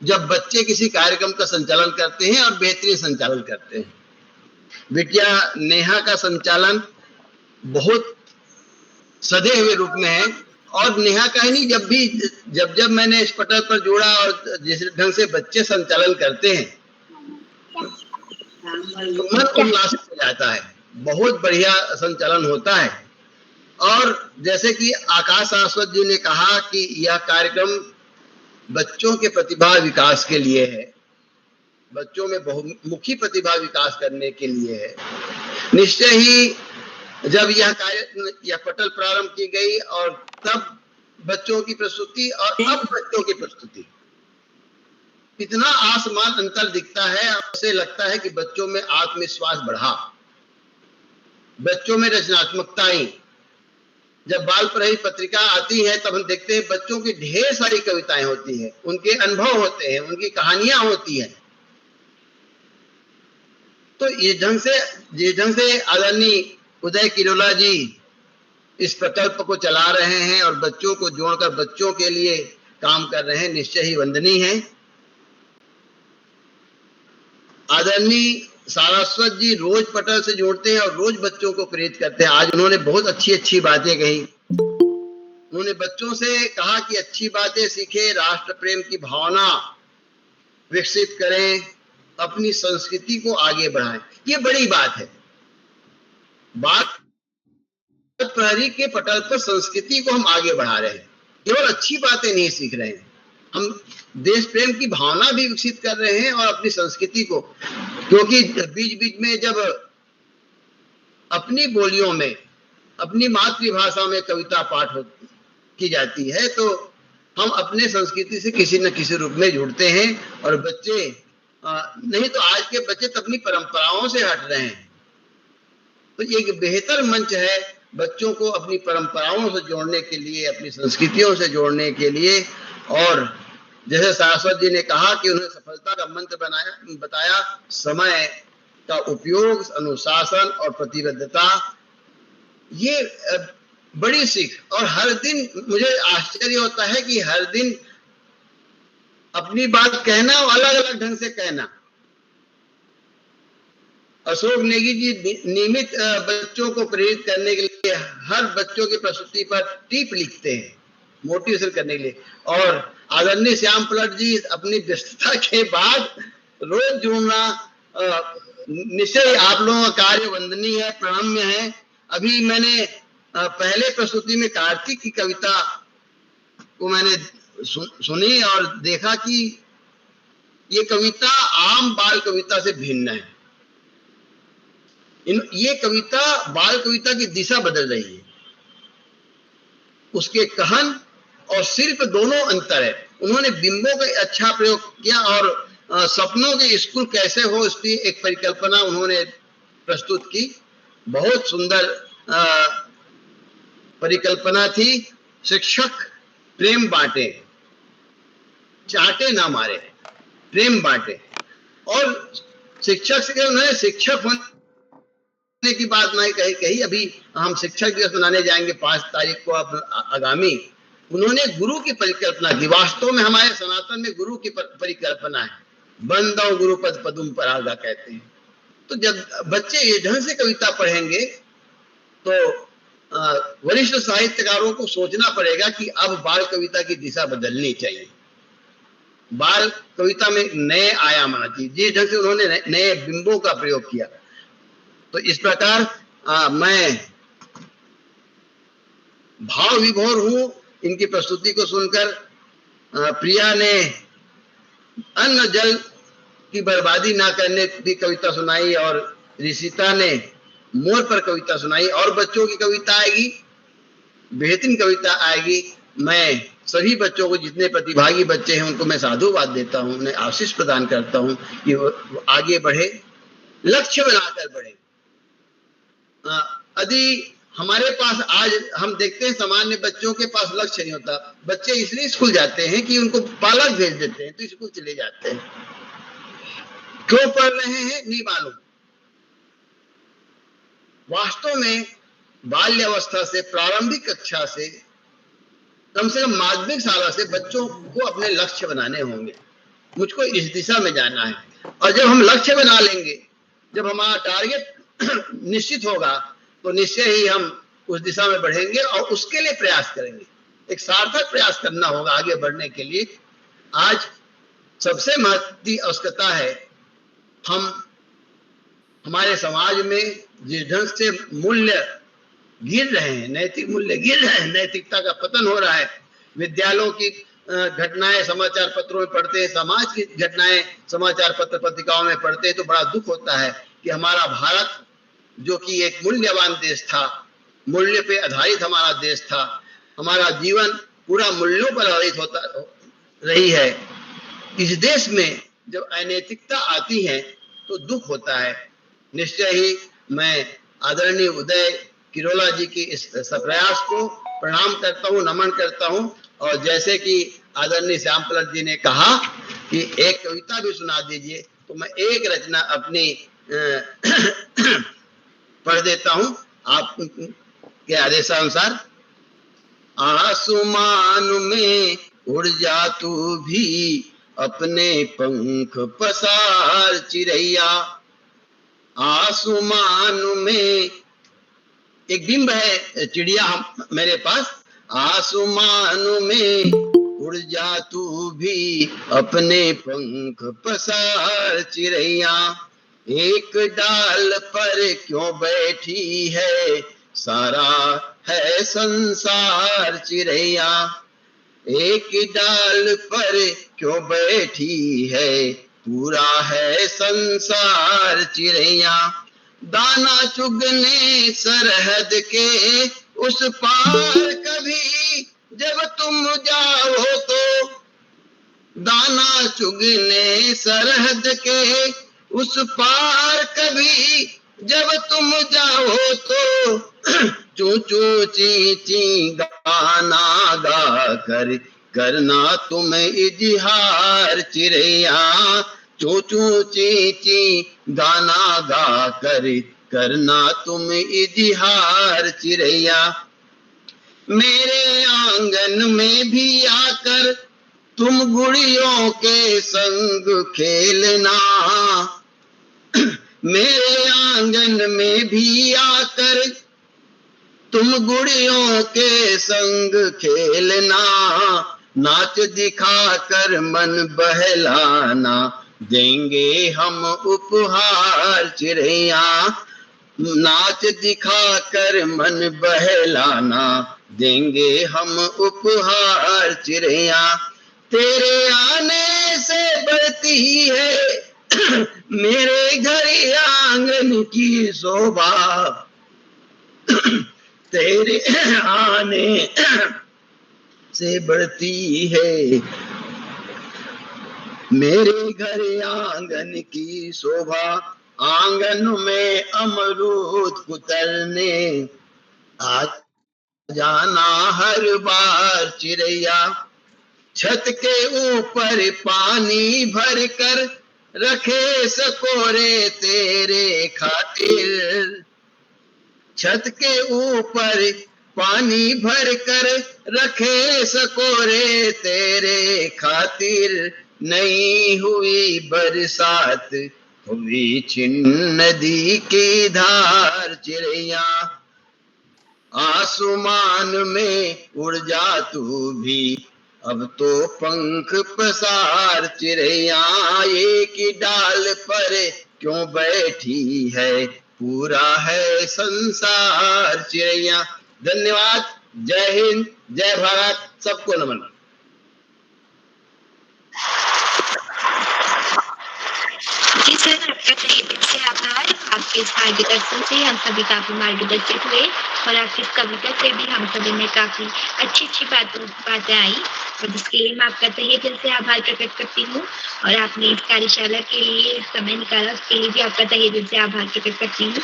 जब बच्चे किसी कार्यक्रम का संचालन करते हैं और बेहतरीन संचालन करते हैं। बिटिया नेहा का संचालन बहुत सधे हुए रूप में है, और नेहा का ही नहीं, जब मैंने इस पटल पर जुड़ा और जिस ढंग से बच्चे संचालन करते हैं तो मन उल्लासित हो जाता है। बहुत बढ़िया संचालन होता है। और जैसे कि आकाश सारस्वत जी ने कहा कि यह कार्यक्रम बच्चों के प्रतिभा विकास के लिए है, बच्चों में बहुमुखी प्रतिभा विकास करने के लिए है। निश्चय ही जब यह पटल प्रारंभ की गई और तब बच्चों की प्रस्तुति और अब बच्चों की प्रस्तुति, इतना आसमान अंतर दिखता है। ऐसे लगता है कि बच्चों में आत्मविश्वास बढ़ा, बच्चों में रचनात्मकता आई। जब बाल प्रहरी पत्रिका आती है तब हम देखते हैं बच्चों की ढेर सारी कविताएं होती हैं, उनके अनुभव होते हैं, उनकी कहानियां होती हैं। तो जिस ढंग से आदरणीय उदय किरोला जी इस प्रकल्प को चला रहे हैं और बच्चों को जोड़कर बच्चों के लिए काम कर रहे हैं, निश्चय ही वंदनीय है। आदरणीय सारस्वत जी रोज पटल से जोड़ते हैं और रोज बच्चों को प्रेरित करते हैं। आज उन्होंने बहुत अच्छी बातें कही। उन्होंने बच्चों से कहा कि अच्छी बातें सीखें, राष्ट्र प्रेम की भावना विकसित करें, अपनी संस्कृति को आगे बढ़ाएं। ये बड़ी बात है। बात प्रहरी के पटल पर संस्कृति को हम आगे बढ़ा रहे हैं, केवल अच्छी बातें नहीं सीख रहे हैं, हम देश प्रेम की भावना भी विकसित कर रहे हैं और अपनी संस्कृति को, क्योंकि बीच में जब अपनी बोलियों में, अपनी मातृभाषा में कविता पाठ की जाती है तो हम अपने संस्कृति से किसी न किसी रूप में जुड़ते हैं। और बच्चे नहीं तो आज के बच्चे तो अपनी परंपराओं से हट रहे हैं। तो ये एक बेहतर मंच है बच्चों को अपनी परंपराओं से जोड़ने के लिए, अपनी संस्कृतियों से जोड़ने के लिए। और जैसे सारस्वत जी ने कहा कि उन्होंने सफलता का मंत्र बताया, समय का उपयोग, अनुशासन और प्रतिबद्धता, ये बड़ी सीख। और हर दिन मुझे आश्चर्य होता है कि हर दिन अपनी बात कहना और अलग अलग ढंग से कहना। अशोक नेगी जी नियमित बच्चों को प्रेरित करने के लिए हर बच्चों की प्रस्तुति पर टिप लिखते हैं, मोटिवेशन करने के लिए। और आदरणीय श्याम पलट जी अपनी व्यस्तता के बाद रोज जुड़ना, निश्चय आप लोगों का कार्य वंदनीय है, प्रणम्य है। अभी मैंने पहले प्रस्तुति में कार्तिक की कविता को मैंने सुनी और देखा कि ये कविता आम बाल कविता से भिन्न है। ये कविता बाल कविता की दिशा बदल रही है, उसके कहन और शिल्प दोनों अंतर है। उन्होंने बिंबों का अच्छा प्रयोग किया और सपनों के स्कूल कैसे हो इसकी एक परिकल्पना उन्होंने प्रस्तुत की। बहुत सुंदर परिकल्पना थी। शिक्षक प्रेम बांटे, चाटे ना मारे, प्रेम बांटे। और शिक्षक से उन्होंने शिक्षक होने की बात नहीं कही। अभी हम शिक्षक दिवस मनाने जाएंगे 5 तारीख को आगामी। उन्होंने गुरु की परिकल्पना की। वास्तव में हमारे सनातन में गुरु की परिकल्पना है, बंदो गुरुपद पदुम परागा कहते हैं। तो जब बच्चे ये ढंग से कविता पढ़ेंगे तो वरिष्ठ साहित्यकारों को सोचना पड़ेगा कि अब बाल कविता की दिशा बदलनी चाहिए, बाल कविता में नए आयाम आना चाहिए। जिस ढंग से उन्होंने नए बिंबों का प्रयोग किया, तो इस प्रकार मैं भाव विभोर हूं इनकी प्रस्तुति को सुनकर। प्रिया ने अन्न जल की बर्बादी ना करने की कविता सुनाई और ऋषिता ने मोर पर कविता सुनाई। और बच्चों की कविता आएगी, बेहतरीन कविता आएगी। मैं सभी बच्चों को, जितने प्रतिभागी बच्चे हैं उनको मैं साधुवाद देता हूं, उन्हें आशीष प्रदान करता हूं कि वो आगे बढ़े, लक्ष्य बनाकर बढ़े। यदि हमारे पास आज हम देखते हैं सामान्य बच्चों के पास लक्ष्य नहीं होता। बच्चे इसलिए स्कूल जाते हैं कि उनको पालक भेज देते हैं तो स्कूल चले जाते हैं। क्यों पढ़ रहे हैं नहीं मालूम। वास्तव में बाल्यावस्था से, प्रारंभिक कक्षा से, कम से कम माध्यमिक शाला से बच्चों को अपने लक्ष्य बनाने होंगे। मुझको इस दिशा में जाना है। और जब हम लक्ष्य बना लेंगे, जब हमारा टारगेट निश्चित होगा, तो निश्चय ही हम उस दिशा में बढ़ेंगे और उसके लिए प्रयास करेंगे। एक सार्थक प्रयास करना होगा आगे बढ़ने के लिए। आज सबसे महत्वपूर्ण आवश्यकता है, हम हमारे समाज में जिस ढंग से मूल्य गिर रहे हैं, नैतिक मूल्य गिर रहे हैं, नैतिकता का पतन हो रहा है। विद्यालयों की घटनाएं समाचार पत्रों में पढ़ते हैं, समाज की घटनाएं समाचार पत्र पत्रिकाओं में पढ़ते हैं, तो बड़ा दुख होता है कि हमारा भारत जो कि एक मूल्यवान देश था, मूल्य पे आधारित हमारा देश था, हमारा जीवन पूरा मूल्यों पर आधारित होता रही है। इस देश में जब अनैतिकता आती है तो दुख होता है। निश्चय ही मैं आदरणीय उदय किरोला जी की इस प्रयास को प्रणाम करता हूँ, नमन करता हूँ। और जैसे कि आदरणीय श्याम पलट जी ने कहा कि एक कविता भी सुना दीजिए, तो मैं एक रचना अपनी पढ़ देता हूँ आप के आदेशानुसार। आसमान में उड़ जा तू भी अपने पंख पसार चिड़ैया। आसमान में एक बिंब है चिड़िया मेरे पास। आसमान में उड़ जा तू भी अपने पंख पसार चिड़ैया। एक डाल पर क्यों बैठी है सारा है संसार चिड़ैया। एक डाल पर क्यों बैठी है पूरा है संसार चिड़ैया। दाना चुगने सरहद के उस पार कभी जब तुम जाओ तो। दाना चुगने सरहद के उस पार कभी जब तुम जाओ तो। चू चू ची ची गाना गा कर करना तुम इजहार चिड़ैया। चू चू ची ची गाना गा कर करना तुम इजहार चिड़ैया। मेरे आंगन में भी आकर तुम गुड़ियों के संग खेलना। मेरे आंगन में भी आकर तुम गुड़ियों के संग खेलना। नाच दिखाकर मन बहलाना देंगे हम उपहार चिड़ैया। नाच दिखाकर मन बहलाना देंगे हम उपहार चिड़ैया। तेरे आने से बढ़ती है मेरे घर आंगन की शोभा, तेरे आने से बढ़ती है मेरे घर आंगन की शोभा, आंगन में अमरूद कुतरने आ जाना हर बार चिड़ैया, छत के ऊपर पानी भर कर रखे सकोरे तेरे खातिर, छत के ऊपर पानी भर कर रखे सकोरे तेरे खातिर, नहीं हुई बरसात हुई छिन नदी की धार चिड़ैया, आसमान में उड़ जा तू भी अब तो पंख पसार चिड़ैया, एक ही डाल पर क्यों बैठी है पूरा है संसार चिड़ैया। धन्यवाद। जय हिंद, जय भारत, सबको नमन। जी सर, आपका तहे दिल से आभार। आपके इस मार्गदर्शन से हम सभी काफी मार्गदर्शित हुए और आपकी इस कविता से भी हम सभी में काफी अच्छी बातें आई, और जिसके लिए मैं आपका तहे दिल से आभार प्रकट करती हूँ। और आपने इस कार्यशाला के लिए समय निकाला, उसके लिए भी आपका तहे दिल से आभार प्रकट करती हूँ।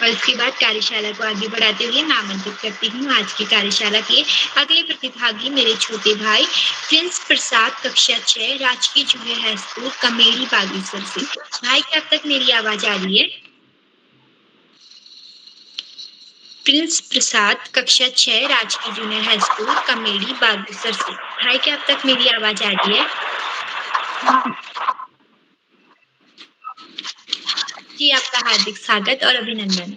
और इसके बाद कार्यशाला को आगे बढ़ाते हुए मैं आमंत्रित करती हूँ आज की कार्यशाला के अगले प्रतिभागी मेरे छोटे भाई प्रिंस प्रसाद, कक्षा 6, राजकीय जूनियर हाई स्कूल कमेरी बागेश्वर से। भाई, क्या अब तक मेरी आवाज आ रही है? प्रिंस प्रसाद, कक्षा 6, राजकीय जूनियर हाई स्कूल कमेरी बागेश्वर से। भाई, क्या अब तक मेरी आवाज आ रही है? जी, आपका हार्दिक स्वागत और अभिनंदन।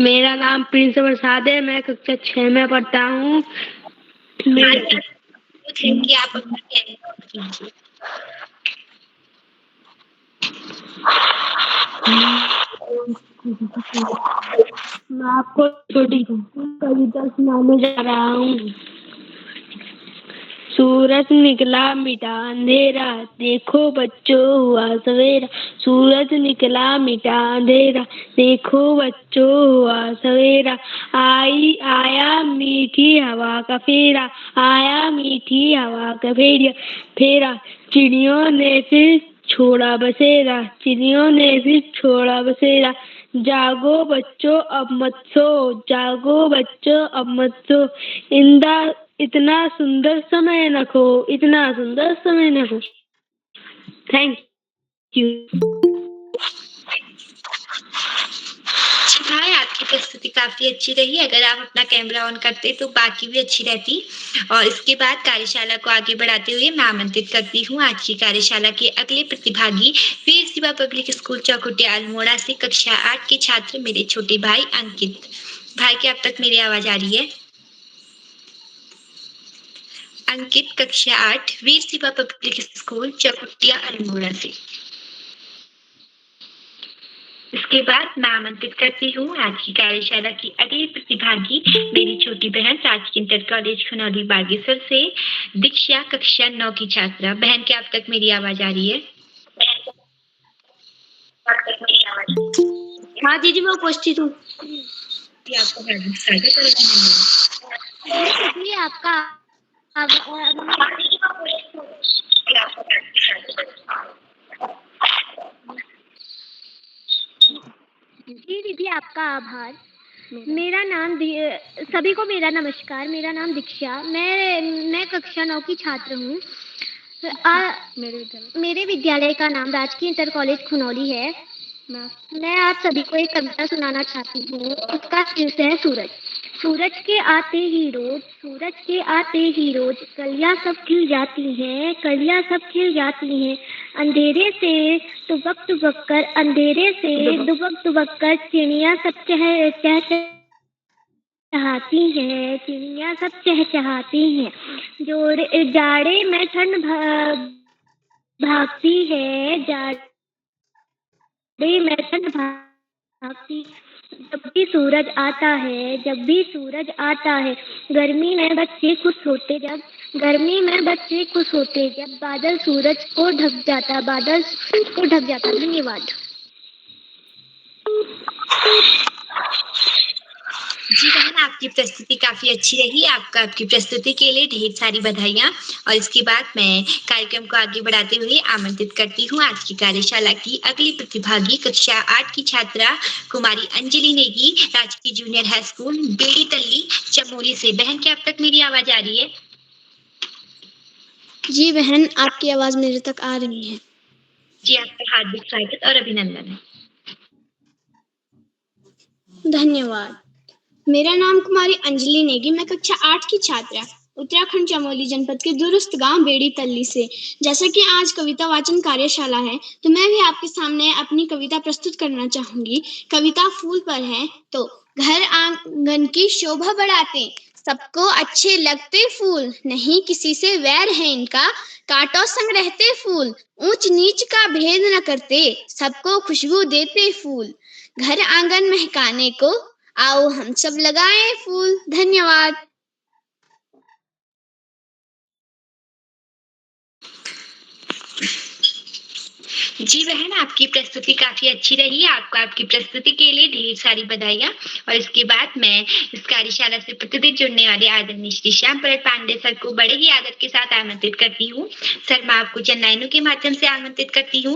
मेरा नाम प्रिंस प्रसाद है। मैं कक्षा 6 में पढ़ता हूँ। कि आप अपना कैमरा ऑन कीजिए। मैं आपको छोटी कविता सुनाने जा रहा हूँ। सूरज निकला मिटा अंधेरा, देखो बच्चों हुआ सवेरा। सूरज निकला मिटा अंधेरा, देखो बच्चों हुआ सवेरा। आया मीठी हवा का फेरा, आया मीठी हवा का फेरा। चिड़ियों ने फिर छोड़ा बसेरा, चिड़ियों ने फिर छोड़ा बसेरा। जागो बच्चों अब मत सो, जागो बच्चों अब मत सो। इतना सुंदर समय न खो, इतना सुंदर समय न खो। Thank you. भाई, आपकी प्रस्तुति काफी अच्छी रही। अगर आप अपना कैमरा ऑन करते तो बाकी भी अच्छी रहती। और इसके बाद कार्यशाला को आगे बढ़ाते हुए मैं आमंत्रित करती हूँ आज की कार्यशाला के अगले प्रतिभागी वीर शिवा पब्लिक स्कूल चौखुटिया अल्मोड़ा से कक्षा 8 के छात्र मेरे छोटे भाई अंकित। भाई, क्या अब तक मेरी आवाज आ रही है? अंकित, कक्षा 8, वीर शिवा पब्लिक स्कूल चौखुटिया अल्मोड़ा से। इसके बाद मैं आमंत्रित करती हूँ आज की कार्यशाला की अगली प्रतिभागी मेरी छोटी बहन राजकीय इंटर कॉलेज खनौली बागेश्वर से दीक्षा, कक्षा 9 की छात्रा। बहन, क्या अब तक मेरी आवाज आ रही है? हाँ दीदी, मैं उपस्थित हूँ। आपका हार्दिक स्वागत और अभिनंदन। आपका जी दीदी, आपका आभार। मेरा नाम सभी को मेरा नमस्कार। मेरा नाम दीक्षा, मैं कक्षा 9 की छात्र हूँ। मेरे विद्यालय का नाम राजकीय इंटर कॉलेज खनौली है। मैं आप सभी को एक कविता सुनाना चाहती हूँ। उसका शीर्षक है सूरज। सूरज के आते ही रोज, सूरज के आते ही रोज कलियां सब खिल जाती हैं, कलियां सब खिल जाती हैं। अंधेरे से दुबक कर, अंधेरे से दुबक कर चिड़ियां सब चहचहाती हैं, चिड़ियां सब चहचहाती हैं। जाड़े में ठंड भागती है, जाड़े में ठंड जब भी सूरज आता है, जब भी सूरज आता है, गर्मी में बच्चे खुश होते जब, गर्मी में बच्चे खुश होते जब बादल सूरज को ढक जाता, बादल सूरज को ढक जाता। धन्यवाद। जी बहन, आपकी प्रस्तुति काफी अच्छी रही। आपकी प्रस्तुति के लिए ढेर सारी बधाइयाँ। और इसके बाद मैं कार्यक्रम को आगे बढ़ाते हुए आमंत्रित करती हूँ आज की कार्यशाला की अगली प्रतिभागी कक्षा 8 की छात्रा कुमारी अंजलि नेगी, राजकीय जूनियर हाई स्कूल बेड़ी तल्ली चमोली से। बहन, क्या अब तक मेरी आवाज आ रही है? जी बहन, आपकी आवाज मेरे तक आ रही है। जी, आपका हार्दिक स्वागत और अभिनंदन है। धन्यवाद। मेरा नाम कुमारी अंजलि नेगी, मैं कक्षा 8 की छात्रा, उत्तराखंड चमोली जनपद के दूरस्थ गांव बेड़ी तल्ली से। जैसा कि आज कविता वाचन कार्यशाला है, तो मैं भी आपके सामने अपनी कविता प्रस्तुत करना चाहूंगी। कविता फूल पर है। तो घर आंगन की शोभा बढ़ाते, सबको अच्छे लगते फूल, नहीं किसी से वैर है इनका, कांटों संग रहते फूल, ऊंच नीच का भेद न करते, सबको खुशबू देते फूल, घर आंगन महकाने को आओ हम सब लगाएं फूल। धन्यवाद। जी बहन, आपकी प्रस्तुति काफी अच्छी रही। आपकी प्रस्तुति के लिए ढेर सारी बधाइयाँ। और इसके बाद मैं इस कार्यशाला से प्रतिदिन जुड़ने वाले आदरणीय श्री श्याम प्रसाद पांडे सर को बड़े ही आदर के साथ आमंत्रित करती हूँ। सर, मैं आपको चंदाइनों के माध्यम से आमंत्रित करती हूँ।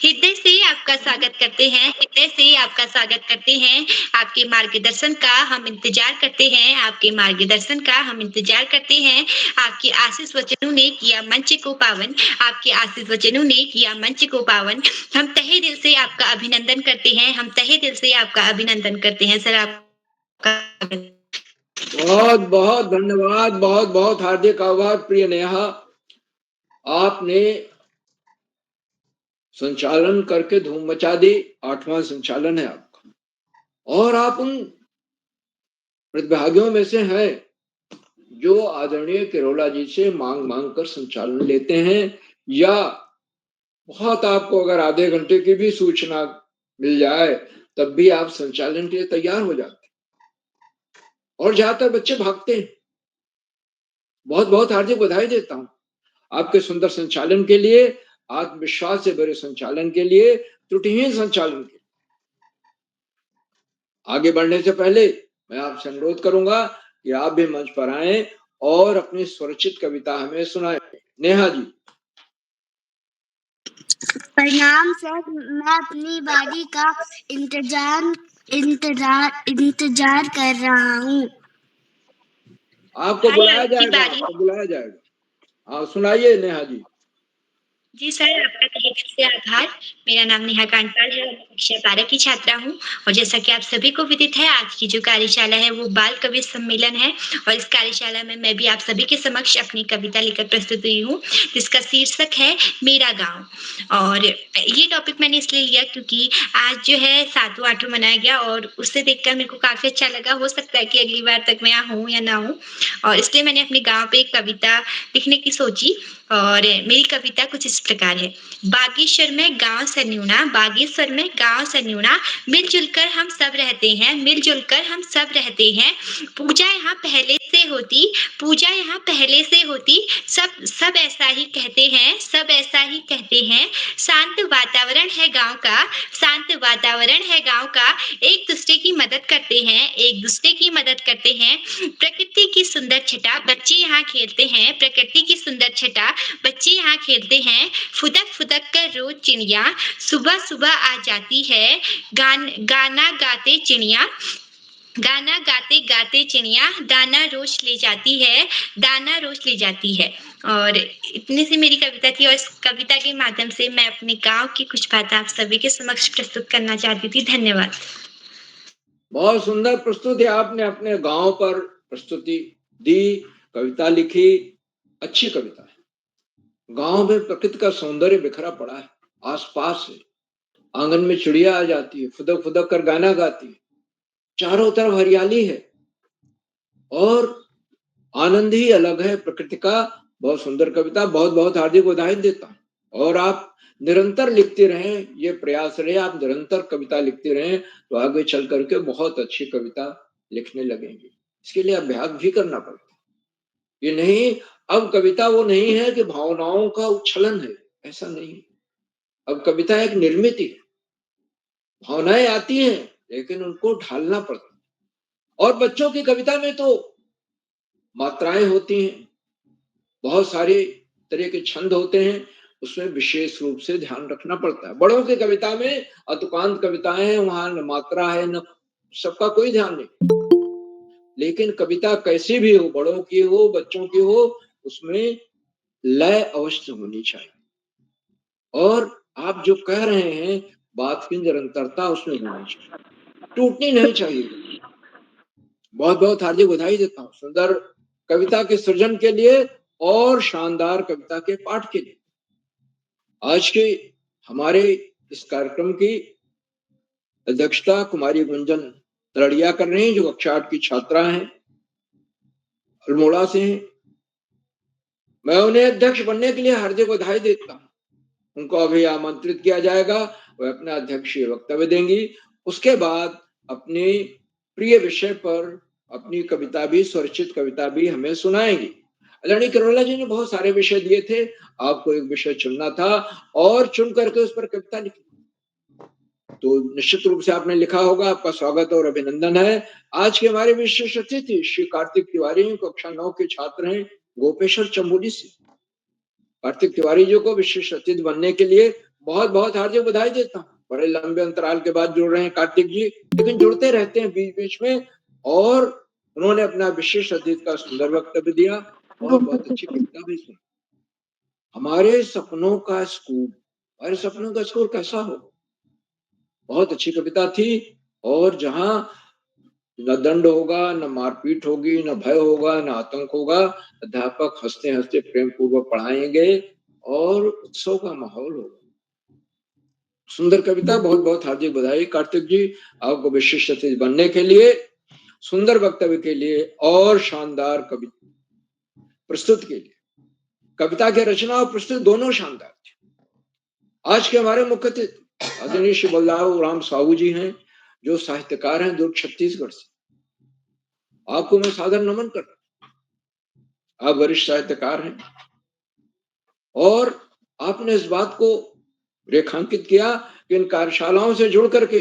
हृदय से आपका स्वागत करते हैं, हृदय से आपका स्वागत करते हैं। आपके मार्गदर्शन का हम इंतजार करते हैं, आपके मार्गदर्शन का हम इंतजार करते हैं। आपके आशीष वचनों ने किया मंच को पावन, आपके आशीष वचनों ने किया मंच को पावन। हम तहे दिल से आपका अभिनंदन करते हैं, हम तहे दिल से आपका अभिनंदन करते हैं। सर, आपका बहुत बहुत धन्यवाद, बहुत बहुत हार्दिक आभार प्रिय नेहा। आपने संचालन करके धूम मचा दी। 8वां संचालन है आपका, और आप उन प्रतिभागियों में से हैं जो आदरणीय किरोला जी से मांग कर संचालन लेते हैं, या बहुत आपको अगर आधे घंटे की भी सूचना मिल जाए तब भी आप संचालन के लिए तैयार हो जाते हैं, और ज्यादातर बच्चे भागते हैं। बहुत बहुत हार्दिक बधाई देता हूं आपके सुंदर संचालन के लिए, आत्मविश्वास से भरे संचालन के लिए, त्रुटिहीन संचालन के लिए। आगे बढ़ने से पहले मैं आपसे अनुरोध करूंगा कि आप भी मंच पर आएं और अपनी स्वरचित कविता हमें सुनाएं। नेहा जी। प्रणाम सर, मैं अपनी बारी का इंतजार कर रहा हूँ। आपको बुलाया जाएगा, आपको बुलाया जाएगा। हाँ, सुनाइए नेहा जी। जी सर, आपका तहे दिल से आभार। मेरा नाम नेहा कांडपाल है और मैं कक्षा 12 की छात्रा हूँ। और जैसा कि आप सभी को विदित है, आज की जो कार्यशाला है वो बाल कवि सम्मेलन है। और इस कार्यशाला में मैं भी आप सभी के समक्ष अपनी कविता लेकर प्रस्तुत हुई हूँ, जिसका शीर्षक है मेरा गाँव। और ये टॉपिक मैंने इसलिए लिया क्योंकि आज जो है 7वां 8वां मनाया गया, और उससे देखकर मेरे को काफी अच्छा लगा। हो सकता है कि अगली बार तक मैं यहाँ हूँ या ना हूँ, और इसलिए मैंने अपने गाँव पे एक कविता लिखने की सोची। और मेरी कविता कुछ इस प्रकार है। बागेश्वर में गांव सन्यूना, बागेश्वर में गांव सन्यूना, मिलजुल कर हम सब रहते हैं, मिलजुल कर हम सब रहते हैं। पूजा यहाँ पहले से होती, पूजा यहाँ पहले से होती, सब ऐसा ही कहते हैं, सब ऐसा ही कहते हैं। शांत वातावरण है गांव का, शांत वातावरण है गांव का। एक दूसरे की मदद करते हैं, एक दूसरे की मदद करते हैं। प्रकृति की सुंदर छटा बच्चे यहाँ खेलते हैं, प्रकृति की सुंदर छटा बच्चे यहाँ खेलते हैं। फुदक फुदक कर रोज चिड़िया सुबह सुबह आ जाती है। गाना गाते चिड़िया, गाना गाते गाते चिड़िया दाना रोज ले जाती है, दाना रोज ले जाती है। और इतनी सी मेरी कविता थी, और इस कविता के माध्यम से मैं अपने गांव की कुछ बातें आप सभी के समक्ष प्रस्तुत करना चाहती थी। धन्यवाद। बहुत सुंदर प्रस्तुति आपने अपने गांव पर प्रस्तुति दी, कविता लिखी, अच्छी कविता है। गांव में प्रकृति का सौंदर्य बिखरा पड़ा है, आसपास है। आंगन में चिड़िया आ जाती है, फुदक फुदक कर गाना गाती है, चारों तरफ हरियाली है, और आनंद ही अलग है प्रकृति का। बहुत सुंदर कविता, बहुत बहुत हार्दिक बधाई देता हूँ। और आप निरंतर लिखते रहें, ये प्रयास रहे, आप निरंतर कविता लिखते रहें तो आगे चल करके बहुत अच्छी कविता लिखने लगेंगे। इसके लिए अभ्यास भी करना पड़ता है। ये नहीं, अब कविता वो नहीं है कि भावनाओं का उच्छलन है, ऐसा नहीं। अब कविता एक निर्मित है, भावनाएं आती हैं लेकिन उनको ढालना पड़ता है। और बच्चों की कविता में तो मात्राएं होती हैं, बहुत सारे तरह के छंद होते हैं, उसमें विशेष रूप से ध्यान रखना पड़ता है। बड़ों की कविता में अतुकांत कविताएं हैं, वहां न मात्रा है न सबका कोई ध्यान नहीं। लेकिन कविता कैसी भी हो, बड़ों की हो बच्चों की हो, उसमें लय अवश्य होनी चाहिए। और आप जो कह रहे हैं बात की निरंतरता उसमें होनी चाहिए, टूटनी नहीं चाहिए। बहुत बहुत हार्दिक बधाई देता हूँ सुंदर कविता के सृजन के लिए और शानदार कविता के पाठ के लिए। आज के हमारे इस कार्यक्रम की अध्यक्षता कुमारी गुंजन तरड़िया कर रही हैं, जो कक्षा 8 की छात्रा हैं, अल्मोड़ा से हैं। मैं उन्हें अध्यक्ष बनने के लिए हार्दिक बधाई देता हूँ। उनको अभी आमंत्रित किया जाएगा, वह अपना अध्यक्षीय वक्तव्य देंगी। उसके बाद अपने प्रिय विषय पर अपनी कविता भी, स्वरचित कविता भी हमें सुनाएंगी। आदरणीय करोला जी ने बहुत सारे विषय दिए थे, आपको एक विषय चुनना था और चुन करके उस पर कविता लिखी। तो निश्चित रूप से आपने लिखा होगा, आपका स्वागत और अभिनंदन है। आज के हमारे विशेष अतिथि श्री कार्तिक तिवारी कक्षा 9 के छात्र हैं, गोपेश्वर चंबोली से। कार्तिक तिवारी जी को विशेष अतिथि बनने के लिए बहुत बहुत हार्दिक बधाई देता हूँ। बड़े लंबे अंतराल के बाद जुड़ रहे हैं कार्तिक जी, लेकिन जुड़ते रहते हैं बीच बीच में, और उन्होंने अपना विशेष अतिथि का सुंदर वक्तव्य दिया और बहुत अच्छी कविता भी सुनी। हमारे सपनों का स्कूल, हमारे सपनों का स्कूल कैसा हो, बहुत अच्छी कविता थी। और जहां न दंड होगा, न मारपीट होगी, न भय होगा, न आतंक होगा, अध्यापक हंसते हंसते प्रेम पूर्वक पढ़ाएंगे और उत्सव का माहौल होगा। सुंदर कविता, बहुत बहुत हार्दिक बधाई कार्तिक जी, आपको विशिष्ट अतिथि बनने के लिए, सुंदर वक्तव्य के लिए और शानदार कविता प्रस्तुत के लिए। कविता की रचना और प्रस्तुत दोनों शानदार थे। आज के हमारे मुख्य अतिथि आदरणीय श्री बलदाऊ राम साहू जी हैं, जो साहित्यकार हैं दुर्ग छत्तीसगढ़ से। आपको मैं सादर नमन करता हूं, आप वरिष्ठ साहित्यकार हैं और आपने इस बात को रेखांकित किया कि इन कार्यशालाओं से जुड़ करके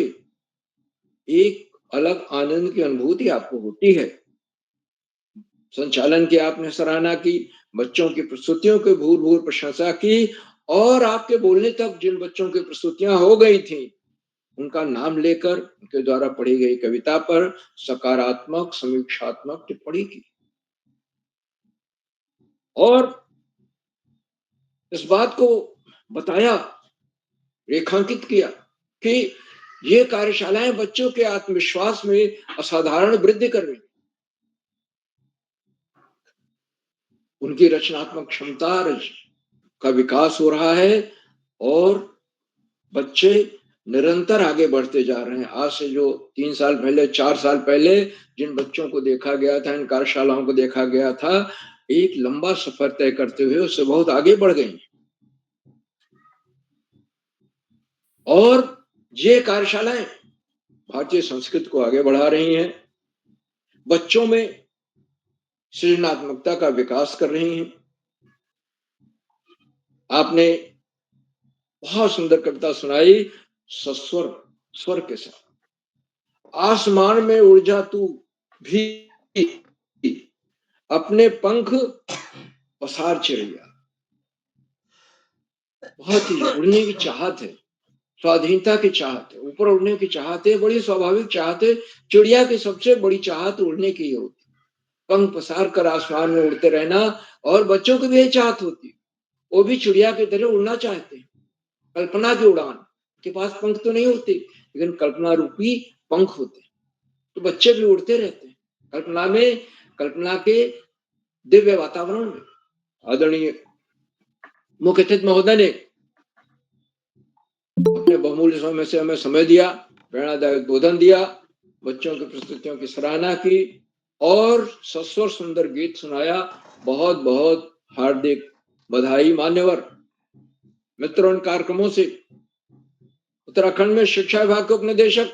एक अलग आनंद की अनुभूति आपको होती है। संचालन की आपने सराहना की, बच्चों की प्रस्तुतियों की भूर भूर प्रशंसा की, और आपके बोलने तक जिन बच्चों की प्रस्तुतियां हो गई थी उनका नाम लेकर उनके द्वारा पढ़ी गई कविता पर सकारात्मक समीक्षात्मक टिप्पणी की और इस बात को बताया, रेखांकित किया कि ये कार्यशालाएं बच्चों के आत्मविश्वास में असाधारण वृद्धि कर रही, उनकी रचनात्मक क्षमता का विकास हो रहा है और बच्चे निरंतर आगे बढ़ते जा रहे हैं। आज से जो 3 साल पहले, 4 साल पहले जिन बच्चों को देखा गया था, इन कार्यशालाओं को देखा गया था, एक लंबा सफर तय करते हुए उससे बहुत आगे बढ़ गई। और ये कार्यशालाएं भारतीय संस्कृति को आगे बढ़ा रही हैं, बच्चों में सृजनात्मकता का विकास कर रही हैं। आपने बहुत सुंदर कविता सुनाई, सस्वर स्वर के साथ। आसमान में उड़ जा तू भी, अपने पंख पसार चिड़िया। बहुत ही उड़ने की चाहत है, स्वाधीनता की चाहत है, ऊपर उड़ने की चाहत है, बड़ी स्वाभाविक चाहत है। चिड़िया की सबसे बड़ी चाहत उड़ने की ही होती, पंख पसार कर आसमान में उड़ते रहना। और बच्चों की भी यही चाहत होती, वो भी चिड़िया की तरह उड़ना चाहते हैं, कल्पना की उड़ान। के पास पंख तो नहीं होते, लेकिन कल्पना रूपी पंख होते, तो बच्चे भी उड़ते रहते हैं कल्पना में, कल्पना के दिव्य वातावरण में। आदरणीय मुख्य अतिथि महोदय ने अपने बहुमूल्य समय से हमें समय दिया, प्रेरणादायक बोधन दिया, बच्चों की प्रस्तुतियों की सराहना की और सस्वर सुंदर गीत सुनाया। बहुत बहुत हार्दिक बधाई मान्यवर। मित्रों, इन कार्यक्रमों से उत्तराखंड में शिक्षा विभाग के उपनिदेशक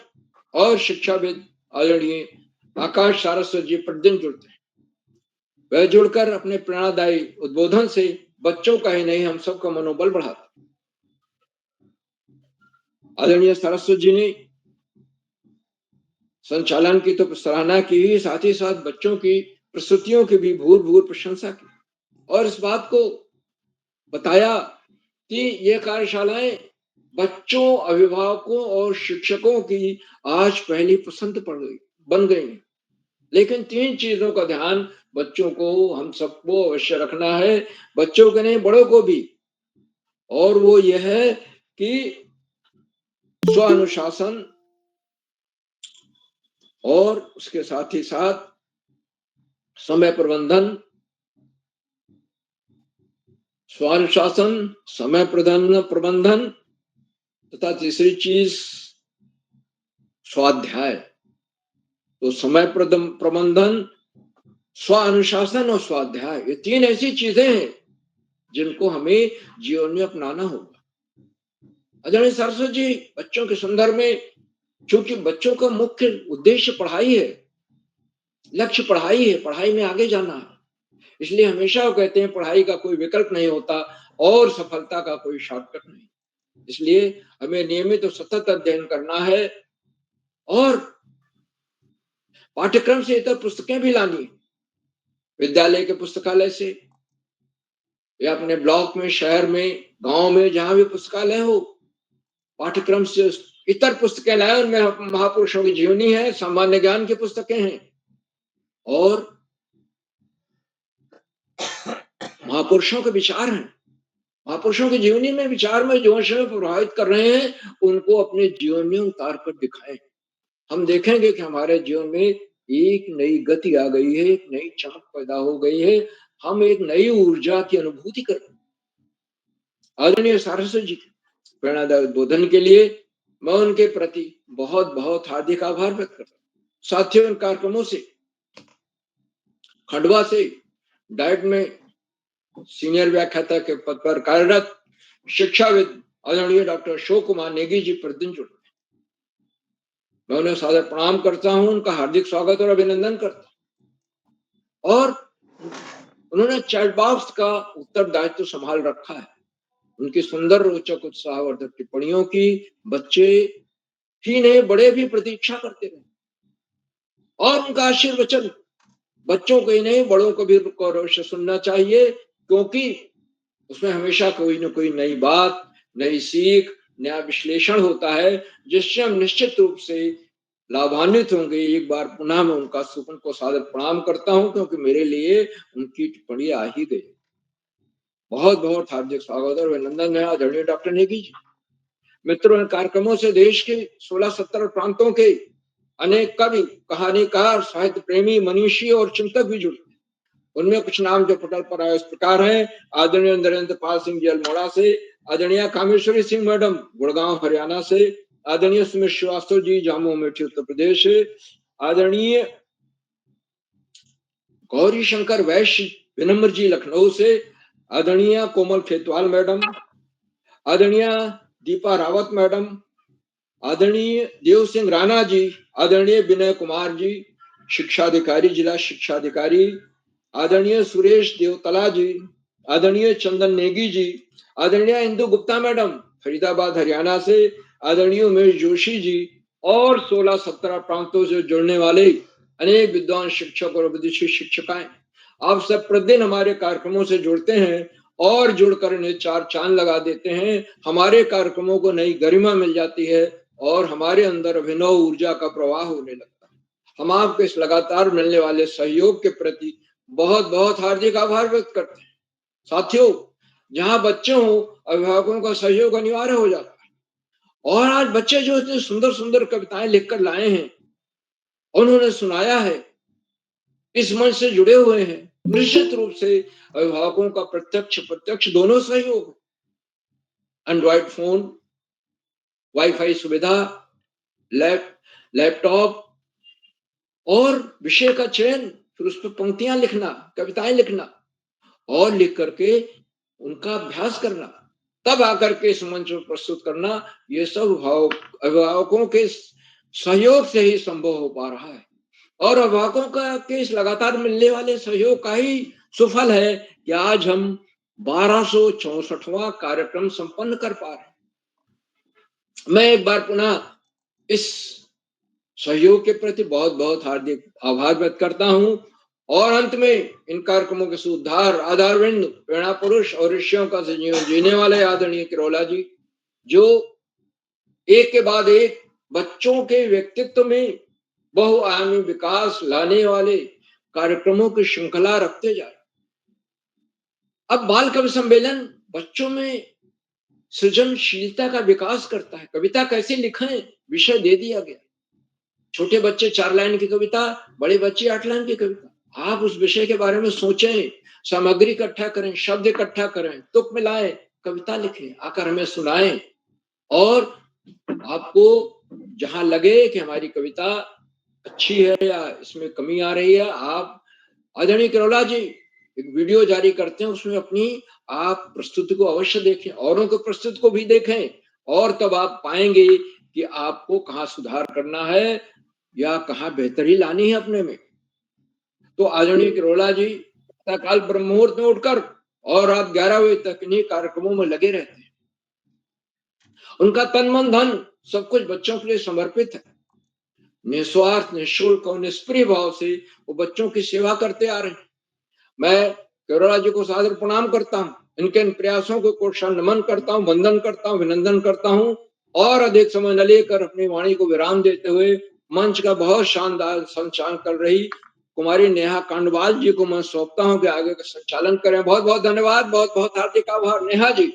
और शिक्षाविद आदरणीय आकाश सारस्वत जी प्रतिदिन जुड़ते हैं। वह जुड़कर अपने प्रेरणादायी उद्बोधन से बच्चों का ही नहीं, हम सबका मनोबल बढ़ाते। आदरणीय सारस्वत जी ने संचालन की तो सराहना की ही, साथ ही साथ बच्चों की प्रस्तुतियों की भी भूर प्रशंसा की और इस बात को बताया कि ये कार्यशालाएं बच्चों, अभिभावकों और शिक्षकों की आज पहली पसंद बन गई हैं। लेकिन 3 चीजों का ध्यान बच्चों को, हम सबको अवश्य रखना है, बच्चों के नहीं बड़ों को भी, और वो यह है कि स्व अनुशासन और उसके साथ ही साथ समय प्रबंधन, स्वानुशासन, समय प्रबंधन तथा तीसरी चीज स्वाध्याय। तो समय प्रबंधन, स्व अनुशासन और स्वाध्याय, ये 3 ऐसी चीजें हैं जिनको हमें जीवन में अपनाना होगा। आदरणीय सारस्वत जी, बच्चों के संदर्भ में, चूंकि बच्चों का मुख्य उद्देश्य पढ़ाई है, लक्ष्य पढ़ाई है, पढ़ाई में आगे जाना है, इसलिए हमेशा वो कहते हैं पढ़ाई का कोई विकल्प नहीं होता और सफलता का कोई शॉर्टकट नहीं। इसलिए हमें नियमित और सतत अध्ययन करना है और पाठ्यक्रम से इतर पुस्तकें भी लानी, विद्यालय के पुस्तकालय से या अपने ब्लॉक में, शहर में, गांव में, जहां भी पुस्तकालय हो, पाठ्यक्रम से इतर पुस्तकें लाए। उनमें महापुरुषों की जीवनी है, सामान्य ज्ञान की पुस्तकें हैं और महापुरुषों के विचार हैं। महापुरुषों की जीवनी में, विचार में जो हमें प्रभावित कर रहे हैं, उनको अपने जीवन में उतार कर दिखाएं। हम देखेंगे कि हमारे जीवन में एक नई गति आ गई है, एक नई चमक पैदा हो गई है, हम एक नई ऊर्जा की अनुभूति कर रहे हैं। आदरणीय सारस्वत जी प्रेरणादायक उद्बोधन के लिए मैं उनके प्रति बहुत बहुत हार्दिक आभार व्यक्त करता हूँ। साथियों, इन कार्यक्रमों से खंडवा से डाइट में सीनियर व्याख्याता के पद पर कार्यरत शिक्षाविद आदरणीय डॉक्टर अशोक कुमार नेगी जी प्रतिदिन जुड़ते हैं। मैं उन्हें सादर प्रणाम करता हूं, उनका हार्दिक स्वागत और अभिनंदन करता हूं। और उन्होंने चैट बॉक्स का उत्तरदायित्व संभाल रखा है। उनकी सुंदर, रोचक, उत्साहवर्धक टिप्पणियों की बच्चे ही नहीं, बड़े भी प्रतीक्षा करते रहे और उनका आशीर्वचन बच्चों को ही नहीं, बड़ों को भी अवश्य सुनना चाहिए, क्योंकि उसमें हमेशा कोई न कोई नई बात, नई सीख, नया विश्लेषण होता है, जिससे हम निश्चित रूप से लाभान्वित होंगे। एक बार पुनः मैं उनको सादर प्रणाम करता हूं, क्योंकि मेरे लिए उनकी टिप्पणी आ ही गई। बहुत बहुत हार्दिक स्वागत और अभिनंदन है आदरणीय डॉक्टर नेगी जी। मित्रों, इन कार्यक्रमों से देश के 16-17 प्रांतों के अनेक कवि, कहानीकार, साहित्य प्रेमी, मनीषी और चिंतक भी जुड़े। उनमें कुछ नाम जो पटल पर आए इस प्रकार हैं। आदरणीय नरेंद्र पाल सिंह जी अल्मोड़ा से, आदरणीय कामेश्वरी सिंह मैडम गुड़गांव हरियाणा से, आदरणीय सुमित श्रीवास्तव जी जामू अमेठी उत्तर प्रदेश से, आदरणीय गौरी शंकर वैश्य विनम्र जी लखनऊ से, आदरणीय कोमल खेतवाल मैडम, आदरणीय दीपा रावत मैडम, आदरणीय देव सिंह राणा जी, आदरणीय विनय कुमार जी शिक्षाधिकारी, जिला शिक्षाधिकारी, आदरणीय सुरेश देवतला जी, आदरणीय चंदन नेगी जी, आदरणीय इंदु गुप्ता मैडम फरीदाबाद हरियाणा से, आदरणीय उमेश जोशी जी और 16-17 प्रांतों से जुड़ने वाले अनेक विद्वान शिक्षक और विदेशी शिक्षिकाएं, आप सब प्रतिदिन हमारे कार्यक्रमों से जुड़ते हैं और जुड़कर इन्हें 4 चांद लगा देते हैं। हमारे कार्यक्रमों को नई गरिमा मिल जाती है और हमारे अंदर अभिनव ऊर्जा का प्रवाह होने लगता है। हम आपके इस लगातार मिलने वाले सहयोग के प्रति बहुत बहुत हार्दिक आभार व्यक्त करते हैं। साथियों, जहां बच्चे हो, अभिभावकों का सहयोग अनिवार्य हो जाता है। और आज बच्चे जो इतनी सुंदर सुंदर कविताएं लिखकर लाए हैं, उन्होंने सुनाया है, इस मंच से जुड़े हुए हैं, निश्चित रूप से अभिभावकों का प्रत्यक्ष दोनों सहयोग, एंड्रॉइड फोन, वाईफाई सुविधा, लैपटॉप और विषय का चयन, फिर उस पर पंक्तियां लिखना, कविताएं लिखना और लिख करके उनका अभ्यास करना, तब आकर के इस मंच पर प्रस्तुत करना, ये सब अभिभावकों के सहयोग से ही संभव हो पा रहा है। और अभिभावकों का के इस लगातार मिलने वाले सहयोग का ही सुफल है कि आज हम 1264वां कार्यक्रम संपन्न कर पा रहे हैं। मैं एक बार पुनः इस सहयोग के प्रति बहुत बहुत हार्दिक आभार व्यक्त करता हूं और अंत में इन कार्यक्रमों के सुधार आधारविंद प्रेरणा पुरुष और ऋषियों का जीवन जीने वाले आदरणीय किरोला जी, जो एक के बाद एक बच्चों के व्यक्तित्व में बहुआयामी विकास लाने वाले कार्यक्रमों की श्रृंखला रखते जा रहे। अब बाल कवि सम्मेलन बच्चों में सृजनशीलता का विकास करता है। कविता कैसे लिखें विषय दे दिया गया। छोटे बच्चे 4 लाइन की कविता, बड़े बच्चे 8 लाइन की कविता। आप उस विषय के बारे में सोचें, सामग्री इकट्ठा करें, शब्द इकट्ठा करें, तुक मिलाएं, कविता लिखें, आकर हमें सुनाएं और आपको जहां लगे कि हमारी कविता अच्छी है या इसमें कमी आ रही है, आप आदरणीय किरोला जी एक वीडियो जारी करते हैं, उसमें अपनी आप प्रस्तुति को अवश्य देखें, औरों के प्रस्तुति को भी देखें और तब आप पाएंगे कि आपको कहाँ सुधार करना है या कहाँ बेहतरी लानी है अपने में। तो आदरणीय किरोला जी काल ब्रह्म मुहूर्त में उठकर और रात 11 बजे तक इन्हीं कार्यक्रमों में लगे रहते हैं। उनका तन मन धन सब कुछ बच्चों के लिए समर्पित है। निस्वार्थ, निःशुल्क और निष्प्रिय भाव से वो बच्चों की सेवा करते आ रहे हैं। मैं किरोला जी को सादर प्रणाम करता हूँ, इनके इन प्रयासों को कोटि नमन करता हूँ, वंदन करता हूँ, अभिनंदन करता हूँ और अधिक समय न लेकर अपनी वाणी को विराम देते हुए मंच का बहुत शानदार संचालन कर रही कुमारी नेहा कांडवाल जी को मैं सौंपता हूँ कि आगे का संचालन करें। बहुत बहुत धन्यवाद, बहुत बहुत हार्दिक आभार। नेहा जी।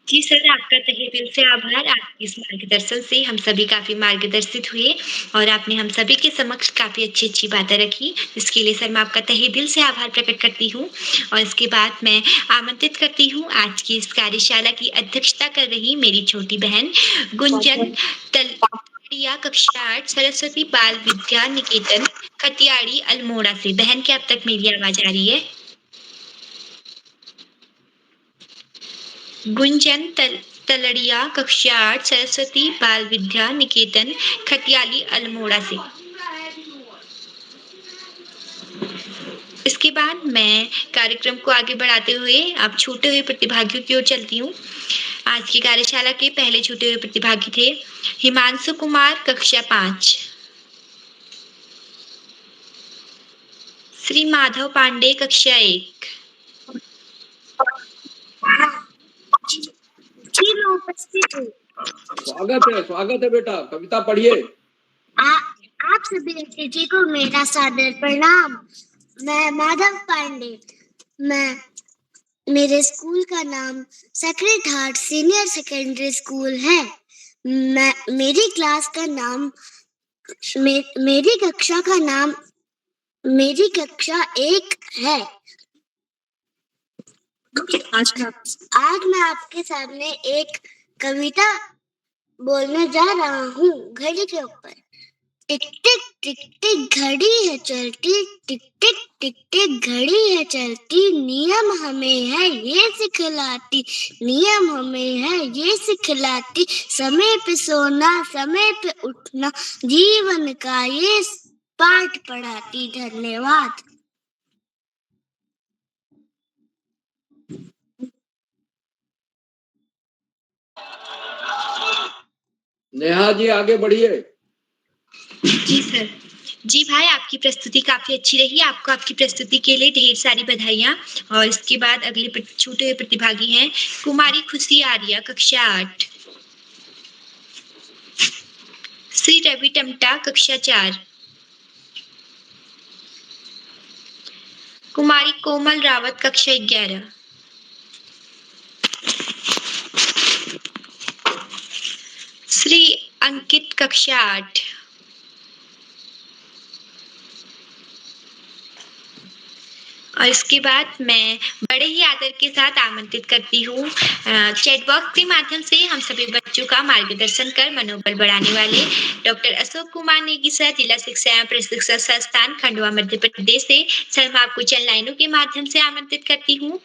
जी सर, आपका तहे दिल से आभार। आपके इस मार्गदर्शन से हम सभी काफ़ी मार्गदर्शित हुए और आपने हम सभी के समक्ष काफ़ी अच्छी-अच्छी बातें रखी। इसके लिए सर मैं आपका तहे दिल से आभार प्रकट करती हूँ और इसके बाद मैं आमंत्रित करती हूँ आज की इस कार्यशाला की अध्यक्षता कर रही मेरी छोटी बहन गुंजन तलरेया कक्षा 8 सरस्वती बाल विद्या निकेतन खतियाड़ी अल्मोड़ा से। बहन, क्या अब तक मेरी आवाज़ आ रही है? गुंजन तलरेया कक्षा 8 सरस्वती बाल विद्या निकेतन खतियाली अल्मोड़ा से। इसके बाद मैं कार्यक्रम को आगे बढ़ाते हुए अब छूटे हुए प्रतिभागियों की ओर चलती हूँ। आज की कार्यशाला के पहले छूटे हुए प्रतिभागी थे हिमांशु कुमार कक्षा 5, श्री माधव पांडे कक्षा 1, स्वागत है बेटा, कविता पढ़िए। आप सभी अतिथि को मेरा सादर प्रणाम। मैं माधव पांडे। मेरे स्कूल का नाम sacred heart senior secondary school है। मेरी क्लास का नाम मेरी कक्षा 1 है। आज मैं आपके सामने एक कविता बोलने जा रहा हूँ घड़ी के ऊपर। टिक टिक टिक टिक घड़ी है चलती, टिक टिक टिक टिक घड़ी है चलती, नियम हमें है ये सिखलाती, नियम हमें है ये सिखलाती, समय पे सोना समय पे उठना जीवन का ये पाठ पढ़ाती। धन्यवाद। नेहा जी आगे बढ़िए। जी सर। जी भाई, आपकी प्रस्तुति काफ़ी अच्छी रही। आपको आपकी प्रस्तुति के लिए ढेर सारी बधाइयाँ। और इसके बाद अगले छूटे हुए प्रतिभागी हैं कुमारी खुशी आर्या कक्षा 8, श्री रवि टमटा कक्षा 4, कुमारी कोमल रावत कक्षा 11, श्री अंकित कक्षा 8, और इसके बाद मैं बड़े ही आदर के साथ आमंत्रित करती हूँ चैट बॉक्स के माध्यम से हम सभी बच्चों का मार्गदर्शन कर मनोबल बढ़ाने वाले डॉक्टर अशोक कुमार नेगी सर, जिला शिक्षा एवं प्रशिक्षण संस्थान खंडवा मध्य प्रदेश से। सर, मैं आपको चंद लाइनों के माध्यम से आमंत्रित करती हूँ।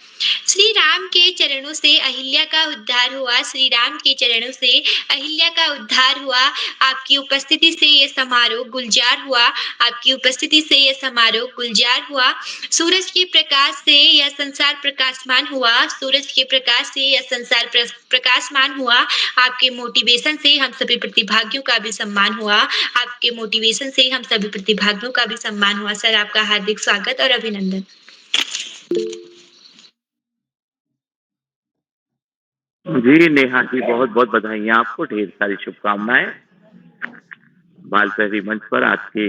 श्री राम के चरणों से अहिल्या का उद्धार हुआ, श्री राम के चरणों से अहिल्या का उद्धार हुआ। आपकी उपस्थिति से ये समारोह गुलजार हुआ, आपकी उपस्थिति से ये समारोह गुलजार हुआ। सूरज के प्रकाश से यह संसार प्रकाशमान हुआ, सूरज के प्रकाश से यह संसार प्रकाशमान हुआ। आपके मोटिवेशन से हम सभी प्रतिभागियों का भी सम्मान हुआ, आपके मोटिवेशन से हम सभी प्रतिभागियों का भी सम्मान हुआ। सर, आपका हार्दिक स्वागत और अभिनंदन। जी नेहा जी, बहुत बहुत बधाइयाँ आपको, ढेर सारी शुभकामनाएं। बाल प्रहरी मंच पर आज के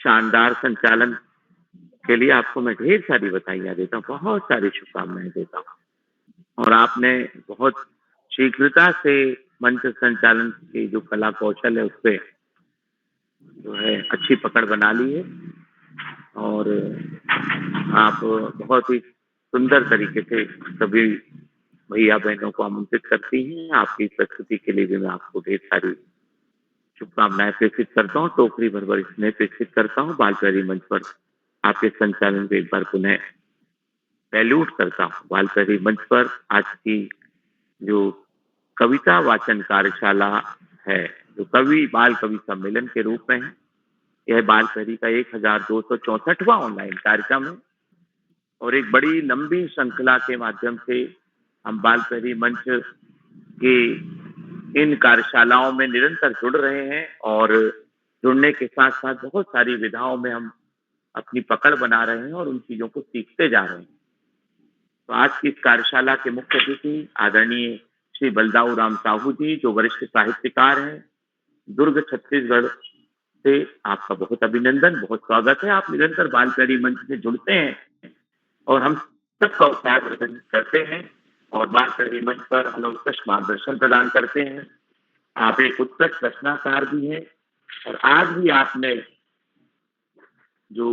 शानदार संचालन के लिए आपको मैं ढेर सारी बधाइयाँ देता हूँ, बहुत सारी शुभकामनाएं देता हूँ। और आपने बहुत शीघ्रता से मंच संचालन की जो कला कौशल है उस पर जो है अच्छी पकड़ बना ली है और आप बहुत ही सुंदर तरीके से सभी भैया बहनों को आमंत्रित करती हैं। आपकी प्रस्तुति के लिए भी मैं आपको ढेर सारी शुभकामनाएं प्रेषित करता हूँ, टोकरी भर भर स्नेह प्रेषित करता हूँ। बाल प्रहरी मंच पर आपके संचालन को एक बार पुनः सैल्यूट करता हूँ। बाल प्रहरी मंच पर आज की जो कविता वाचन कार्यशाला है, जो बाल कवि सम्मेलन के रूप में है, यह बाल प्रहरी का 1264वां ऑनलाइन कार्यक्रम है और एक बड़ी लंबी श्रृंखला के माध्यम से हम बाल प्रहरी मंच के इन कार्यशालाओं में निरंतर जुड़ रहे हैं और जुड़ने के साथ साथ बहुत सारी विधाओं में हम अपनी पकड़ बना रहे हैं और उन चीजों को सीखते जा रहे हैं। तो आज की इस कार्यशाला के मुख्य अतिथि आदरणीय श्री बलदाऊ राम साहू जी, जो वरिष्ठ साहित्यकार हैं, दुर्ग छत्तीसगढ़ से। आपका बहुत अभिनंदन, बहुत स्वागत है। आप निरंतर बाल प्रहरी मंच से जुड़ते हैं और हम सबका उत्साह प्रदर्शित करते हैं और बाल प्रहरी मंच पर हम उत्कृष्ट मार्गदर्शन प्रदान करते हैं। आप एक उत्कृष्ट रचनाकार भी हैं और आज भी आपने जो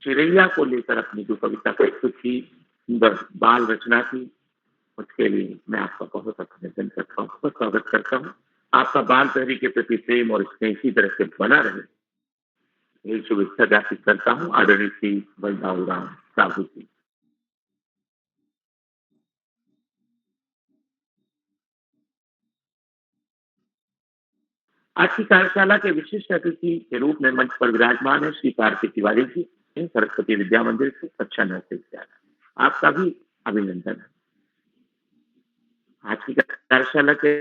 चिड़ैया को लेकर अपनी जो कविता प्रस्तुत की, सुंदर बाल रचना की, उसके लिए मैं आपका बहुत अभिनंदन करता हूँ, बहुत स्वागत करता हूँ। आपका बाल प्रहरी के प्रति प्रेम और स्नेह इसी तरह से बना रहे, यही शुभेच्छा ज्ञापित करता हूँ। आदरणीय श्री बलदाऊ राम साहू जी। आज की कार्यशाला के विशिष्ट अतिथि के रूप में मंच पर विराजमान है श्री कार्तिक तिवारी जी, सरस्वती विद्या मंदिर से, कक्षा 9 से विद्यालय। आपका भी अभिनंदन है। आज की कार्यशाला के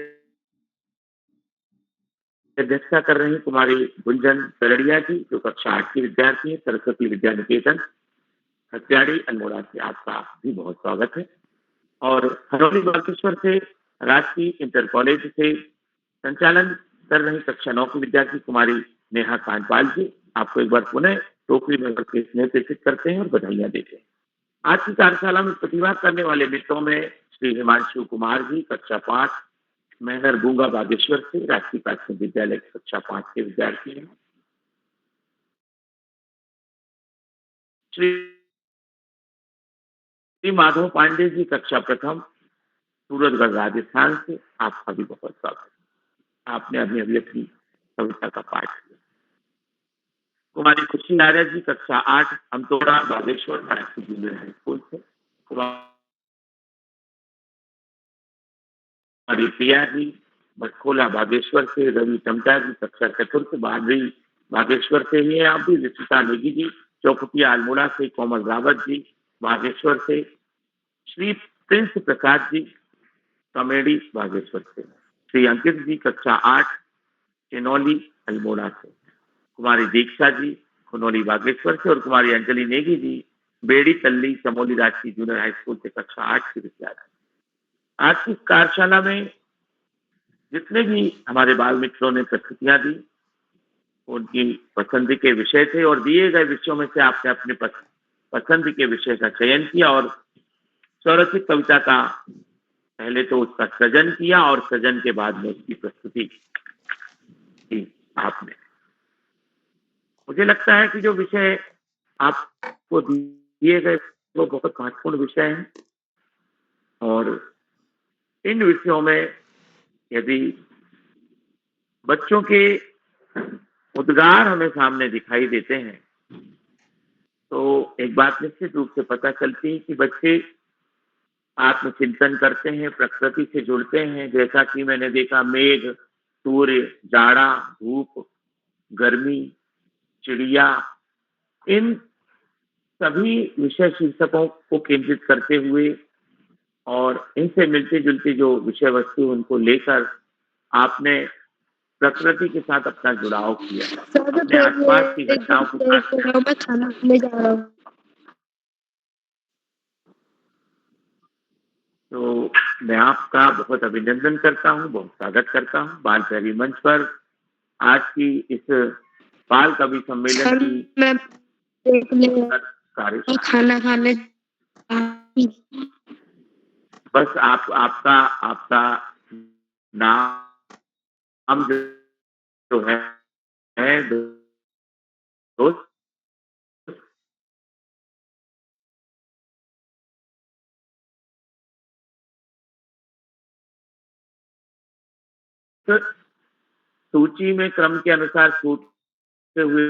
अध्यक्षता कर रही कुमारी गुंजन सरड़िया जी, जो कक्षा 8 की विद्यार्थी है, सरस्वती विद्या निकेतन हत्याड़ी अल्मोड़ा से। आपका भी बहुत स्वागत है। और हरौली बागेश्वर से राजकीय इंटर कॉलेज से संचालन कर रही कक्षा 9 की विद्यार्थी कुमारी नेहा कांडपाल जी, आपको एक बार पुनः टोकरी में स्नेह प्रेषित करते हैं और बधाइयां देते हैं। आज की कार्यशाला में प्रतिभा करने वाले मित्रों में श्री हिमांशु कुमार जी, कक्षा 5 महर गूंगा बागेश्वर से, राजकीय प्राथमिक विद्यालय कक्षा 5 के विद्यार्थी हैं। श्री माधव पांडे जी, कक्षा प्रथम, सूरतगढ़ राजस्थान से। आपका भी बहुत स्वागत। आपने अभी अपनी कविता का पाठ किया। कुमारी खुशी नारिया जी, कक्षा 8, अमतोड़ा बागेश्वर जूनियर हाई स्कूल से। कुमारी प्रिया जी, बटखोला बागेश्वर से। रवि टमटा जी, कक्षा 4 बारहवीं बागेश्वर से ही है। आप भी रिचिता नेगी जी, चौकुटिया अल्मोड़ा से। कोमल रावत जी, बागेश्वर से। श्री प्रिंस प्रसाद जी, कमेडी बागेश्वर से। श्री अंकित जी, कक्षा 8, चिनौली अल्मोड़ा से। कुमारी दीक्षा जी, खुनौली बागेश्वर से। और कुमारी अंजलि नेगी जी, बेड़ी तल्ली चमोली राजकीय जूनियर हाई स्कूल से, कक्षा 8 की विद्यार्थी। आज की कार्यशाला में जितने भी हमारे बाल मित्रों ने प्रस्तुतियां दी, उनकी पसंद के विषय थे और दिए गए विषयों में से आपने अपने पसंद के विषय का चयन किया और स्वरचित कविता का पहले तो उसका सृजन किया और सृजन के बाद में उसकी प्रस्तुति की आपने। मुझे लगता है कि जो विषय आपको दिए गए वो बहुत महत्वपूर्ण विषय हैं और इन विषयों में यदि बच्चों के उद्गार हमें सामने दिखाई देते हैं, तो एक बात निश्चित रूप से पता चलती है कि बच्चे आत्मचिंतन करते हैं, प्रकृति से जुड़ते हैं। जैसा कि मैंने देखा मेघ, सूर्य, जाड़ा, धूप, गर्मी, चिड़िया, इन सभी विषय शीर्षकों को केंद्रित करते हुए और इनसे मिलती-जुलती जो विषय वस्तु उनको लेकर आपने प्रकृति के साथ अपना जुड़ाव किया। अपने आसपास की घटनाओं को मैं खाना खाने जा रहा हूँ। तो मैं आपका बहुत अभिनंदन करता हूँ, बहुत स्वागत करता हूँ बाल प्रेमी मंच पर आज की इस बाल कवि सम्मेलन की मैं कार्यशाला। खाना खाने बस आपका नाम जो है दोस्त सूची में क्रम के अनुसार छूटते हुए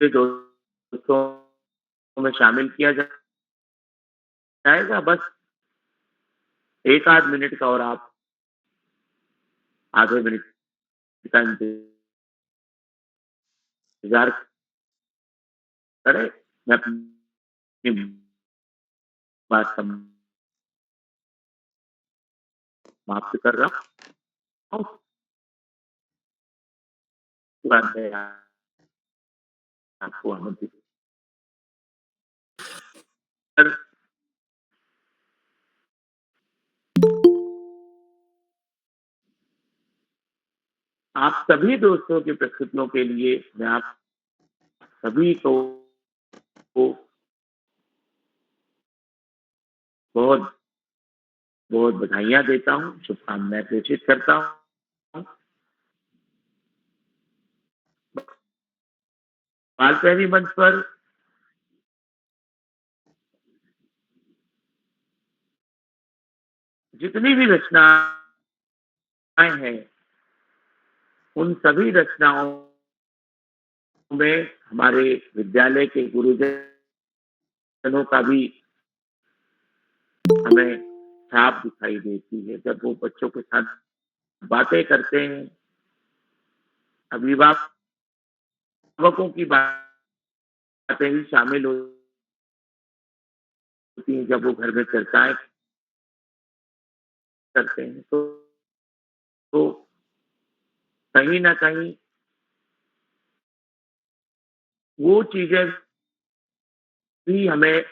दोस्तों में शामिल किया जाएगा। बस एक आध मिनट का और आप आधे मिनट का इंतजार करें। मैं अपनी बात समाप्त कर रहा हूँ। बाद में आपको आमंत्रित आप सभी दोस्तों की प्रस्तुतियों के लिए मैं आप सभी को बहुत बहुत बधाइयाँ देता हूँ, शुभकामनाएं प्रेषित करता हूँ। बाल प्रेमी मंच पर जितनी भी रचनाएं हैं, उन सभी रचनाओं में हमारे विद्यालय के गुरुजनों का भी हमें छाप दिखाई देती है। जब वो बच्चों के साथ बातें करते हैं, अभिभावकों की बातें भी शामिल होती हैं जब वो घर में चर्चाएं करते हैं, तो कहीं ना कहीं वो चीजें भी हमें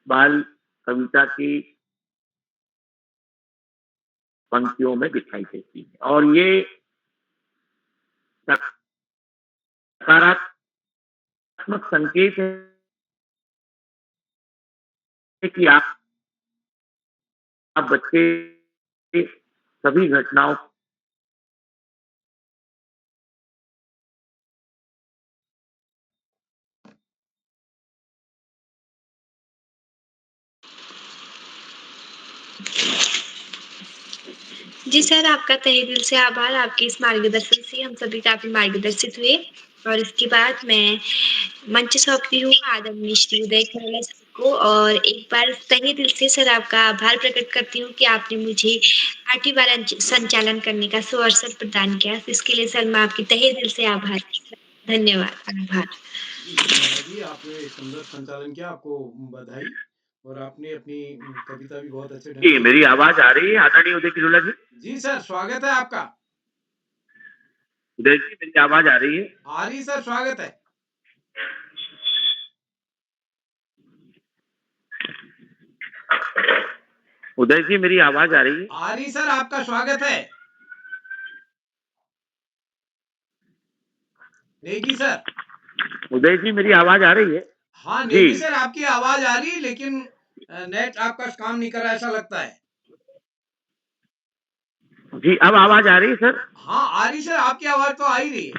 बाल कविता की पंक्तियों में दिखाई देती है और ये सकारात्मक संकेत है कि आप बच्चे सभी घटनाओं जी सर, आपका तहे दिल से आभार। आपके इस मार्गदर्शन से हम सभी काफ़ी मार्गदर्शित हुए और इसके बाद मैं मंच सौंपती हूँ आदरणीय श्री उदय खन्ना सर को और एक बार तहे दिल से सर आपका आभार प्रकट करती हूँ कि आपने मुझे पार्टी वाला संचालन करने का सुअवसर प्रदान किया। तो इसके लिए सर मैं आपकी तहे दिल से आभारी हूँ। धन्यवाद, आभार। जी, धन्यवाद जी, आपने सुंदर संचालन किया, आपको बधाई और आपने अपनी कविता भी बहुत अच्छे ढंग जी, से मेरी आवाज आ रही है आदरणीय उदय किरोला जी? जी सर, स्वागत है आपका। उदय जी, मेरी आवाज आ रही है? आ रही सर, स्वागत है। उदय जी, मेरी आवाज आ रही है? आ रही सर, आपका स्वागत है। नेगी सर। उदय जी, मेरी आवाज आ रही है? हाँ, जी। नेगी सर, आपकी आवाज आ रही है लेकिन नेट आपका काम नहीं कर रहा ऐसा लगता है। जी, अब आवाज आ रही है सर? हाँ, आ रही सर, आपकी आवाज तो आ ही रही है।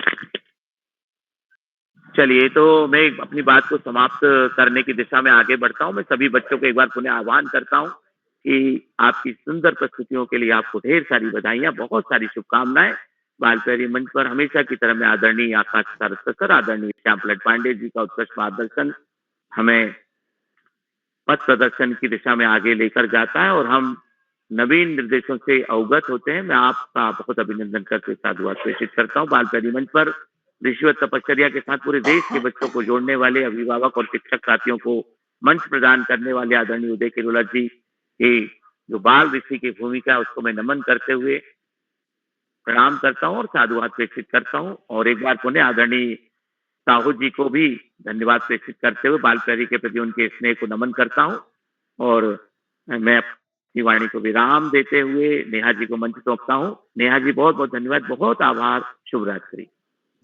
चलिए, तो मैं अपनी बात को समाप्त करने की दिशा में आगे बढ़ता हूँ। मैं सभी बच्चों को एक बार पुनः आह्वान करता हूँ कि आपकी सुंदर प्रस्तुतियों के लिए आपको ढेर सारी बधाइयाँ, बहुत सारी शुभकामनाएँ। बाल प्यारी मंच पर हमेशा की तरह मैं आदरणीय आकाश सारस्वत सर, आदरणीय श्याम प्रसाद पांडे जी का उत्कृष्ट मार्गदर्शन हमें पथ प्रदर्शन की दिशा में आगे लेकर जाता है और हम नवीन निर्देशों से अवगत होते हैं। मैं आपका बहुत अभिनंदन करके साधुवाद प्रेषित करता हूँ। बाल प्यारी मंच पर रिश्वत तपश्चर्या के साथ पूरे देश के बच्चों को जोड़ने वाले अभिभावक और शिक्षक साथियों को मंच प्रदान करने वाले आदरणीय उदय किरोला जी के जो बाल ऋषि की भूमिका है उसको मैं नमन करते हुए प्रणाम करता हूँ और साधुवाद प्रेषित करता हूँ और एक बार पुनः आदरणीय साहू जी को भी धन्यवाद प्रेषित करते हुए बाल प्यारी के प्रति उनके स्नेह को नमन करता हूँ और मैं अपनी वाणी को विराम देते हुए नेहा जी को मंच सौंपता हूँ। नेहा जी बहुत बहुत धन्यवाद, बहुत आभार, शुभ रात्रि,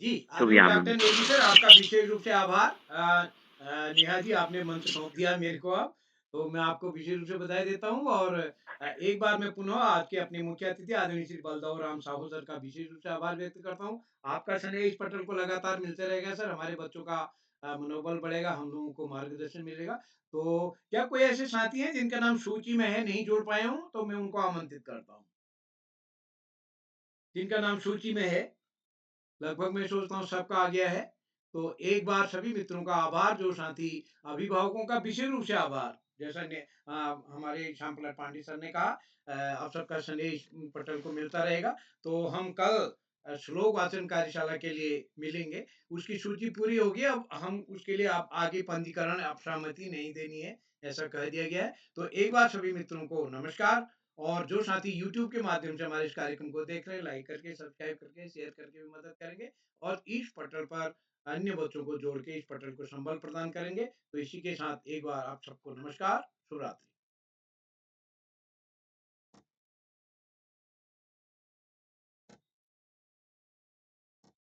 जी, शुभ आदरणीय यामिनी। डॉक्टर नेगी सर, आपका विशेष रूप से आभार। नेहा जी, आपने मंच सौंप दिया मेरे को अब, तो मैं आपको विशेष रूप से बधाई देता हूँ और एक बार मैं पुनः आज के अपने मुख्य अतिथि आदरणीय श्री बलदेव राम साहू सर का विशेष रूप से आभार व्यक्त करता हूँ। आपका स्नेह इस पटल को लगातार मिलते रहेगा सर, हमारे बच्चों का मनोबल बढ़ेगा, हम लोगों को मार्गदर्शन मिलेगा। तो क्या कोई ऐसे साथी हैं जिनका नाम सूची में है, नहीं जोड़ पाया हूँ, तो मैं उनको आमंत्रित करता हूँ। जिनका नाम सूची में है, लगभग मैं सोचता हूँ सबका आ गया है। तो एक बार सभी मित्रों का आभार, जो साथी अभिभावकों का विशेष रूप से आभार। जैसा हमारे श्याम प्रसाद पांडे सर ने कहा, आप सबका संदेश पटल को मिलता रहेगा। तो हम कल श्लोक वाचन कार्यशाला के लिए मिलेंगे। उसकी सूची पूरी होगी, अब हम उसके लिए आप आगे पंजीकरण, आप सहमति नहीं देनी है, ऐसा कह दिया गया है। तो एक बार सभी मित्रों को नमस्कार। और जो साथी YouTube के माध्यम से हमारे इस कार्यक्रम को देख रहे हैं, लाइक करके, सब्सक्राइब करके, शेयर करके भी मदद करेंगे और इस पटल पर अन्य बच्चों को जोड़ के इस पटल को संबल प्रदान करेंगे। तो इसी के साथ एक बार आप सबको नमस्कार, शुभ रात्रि।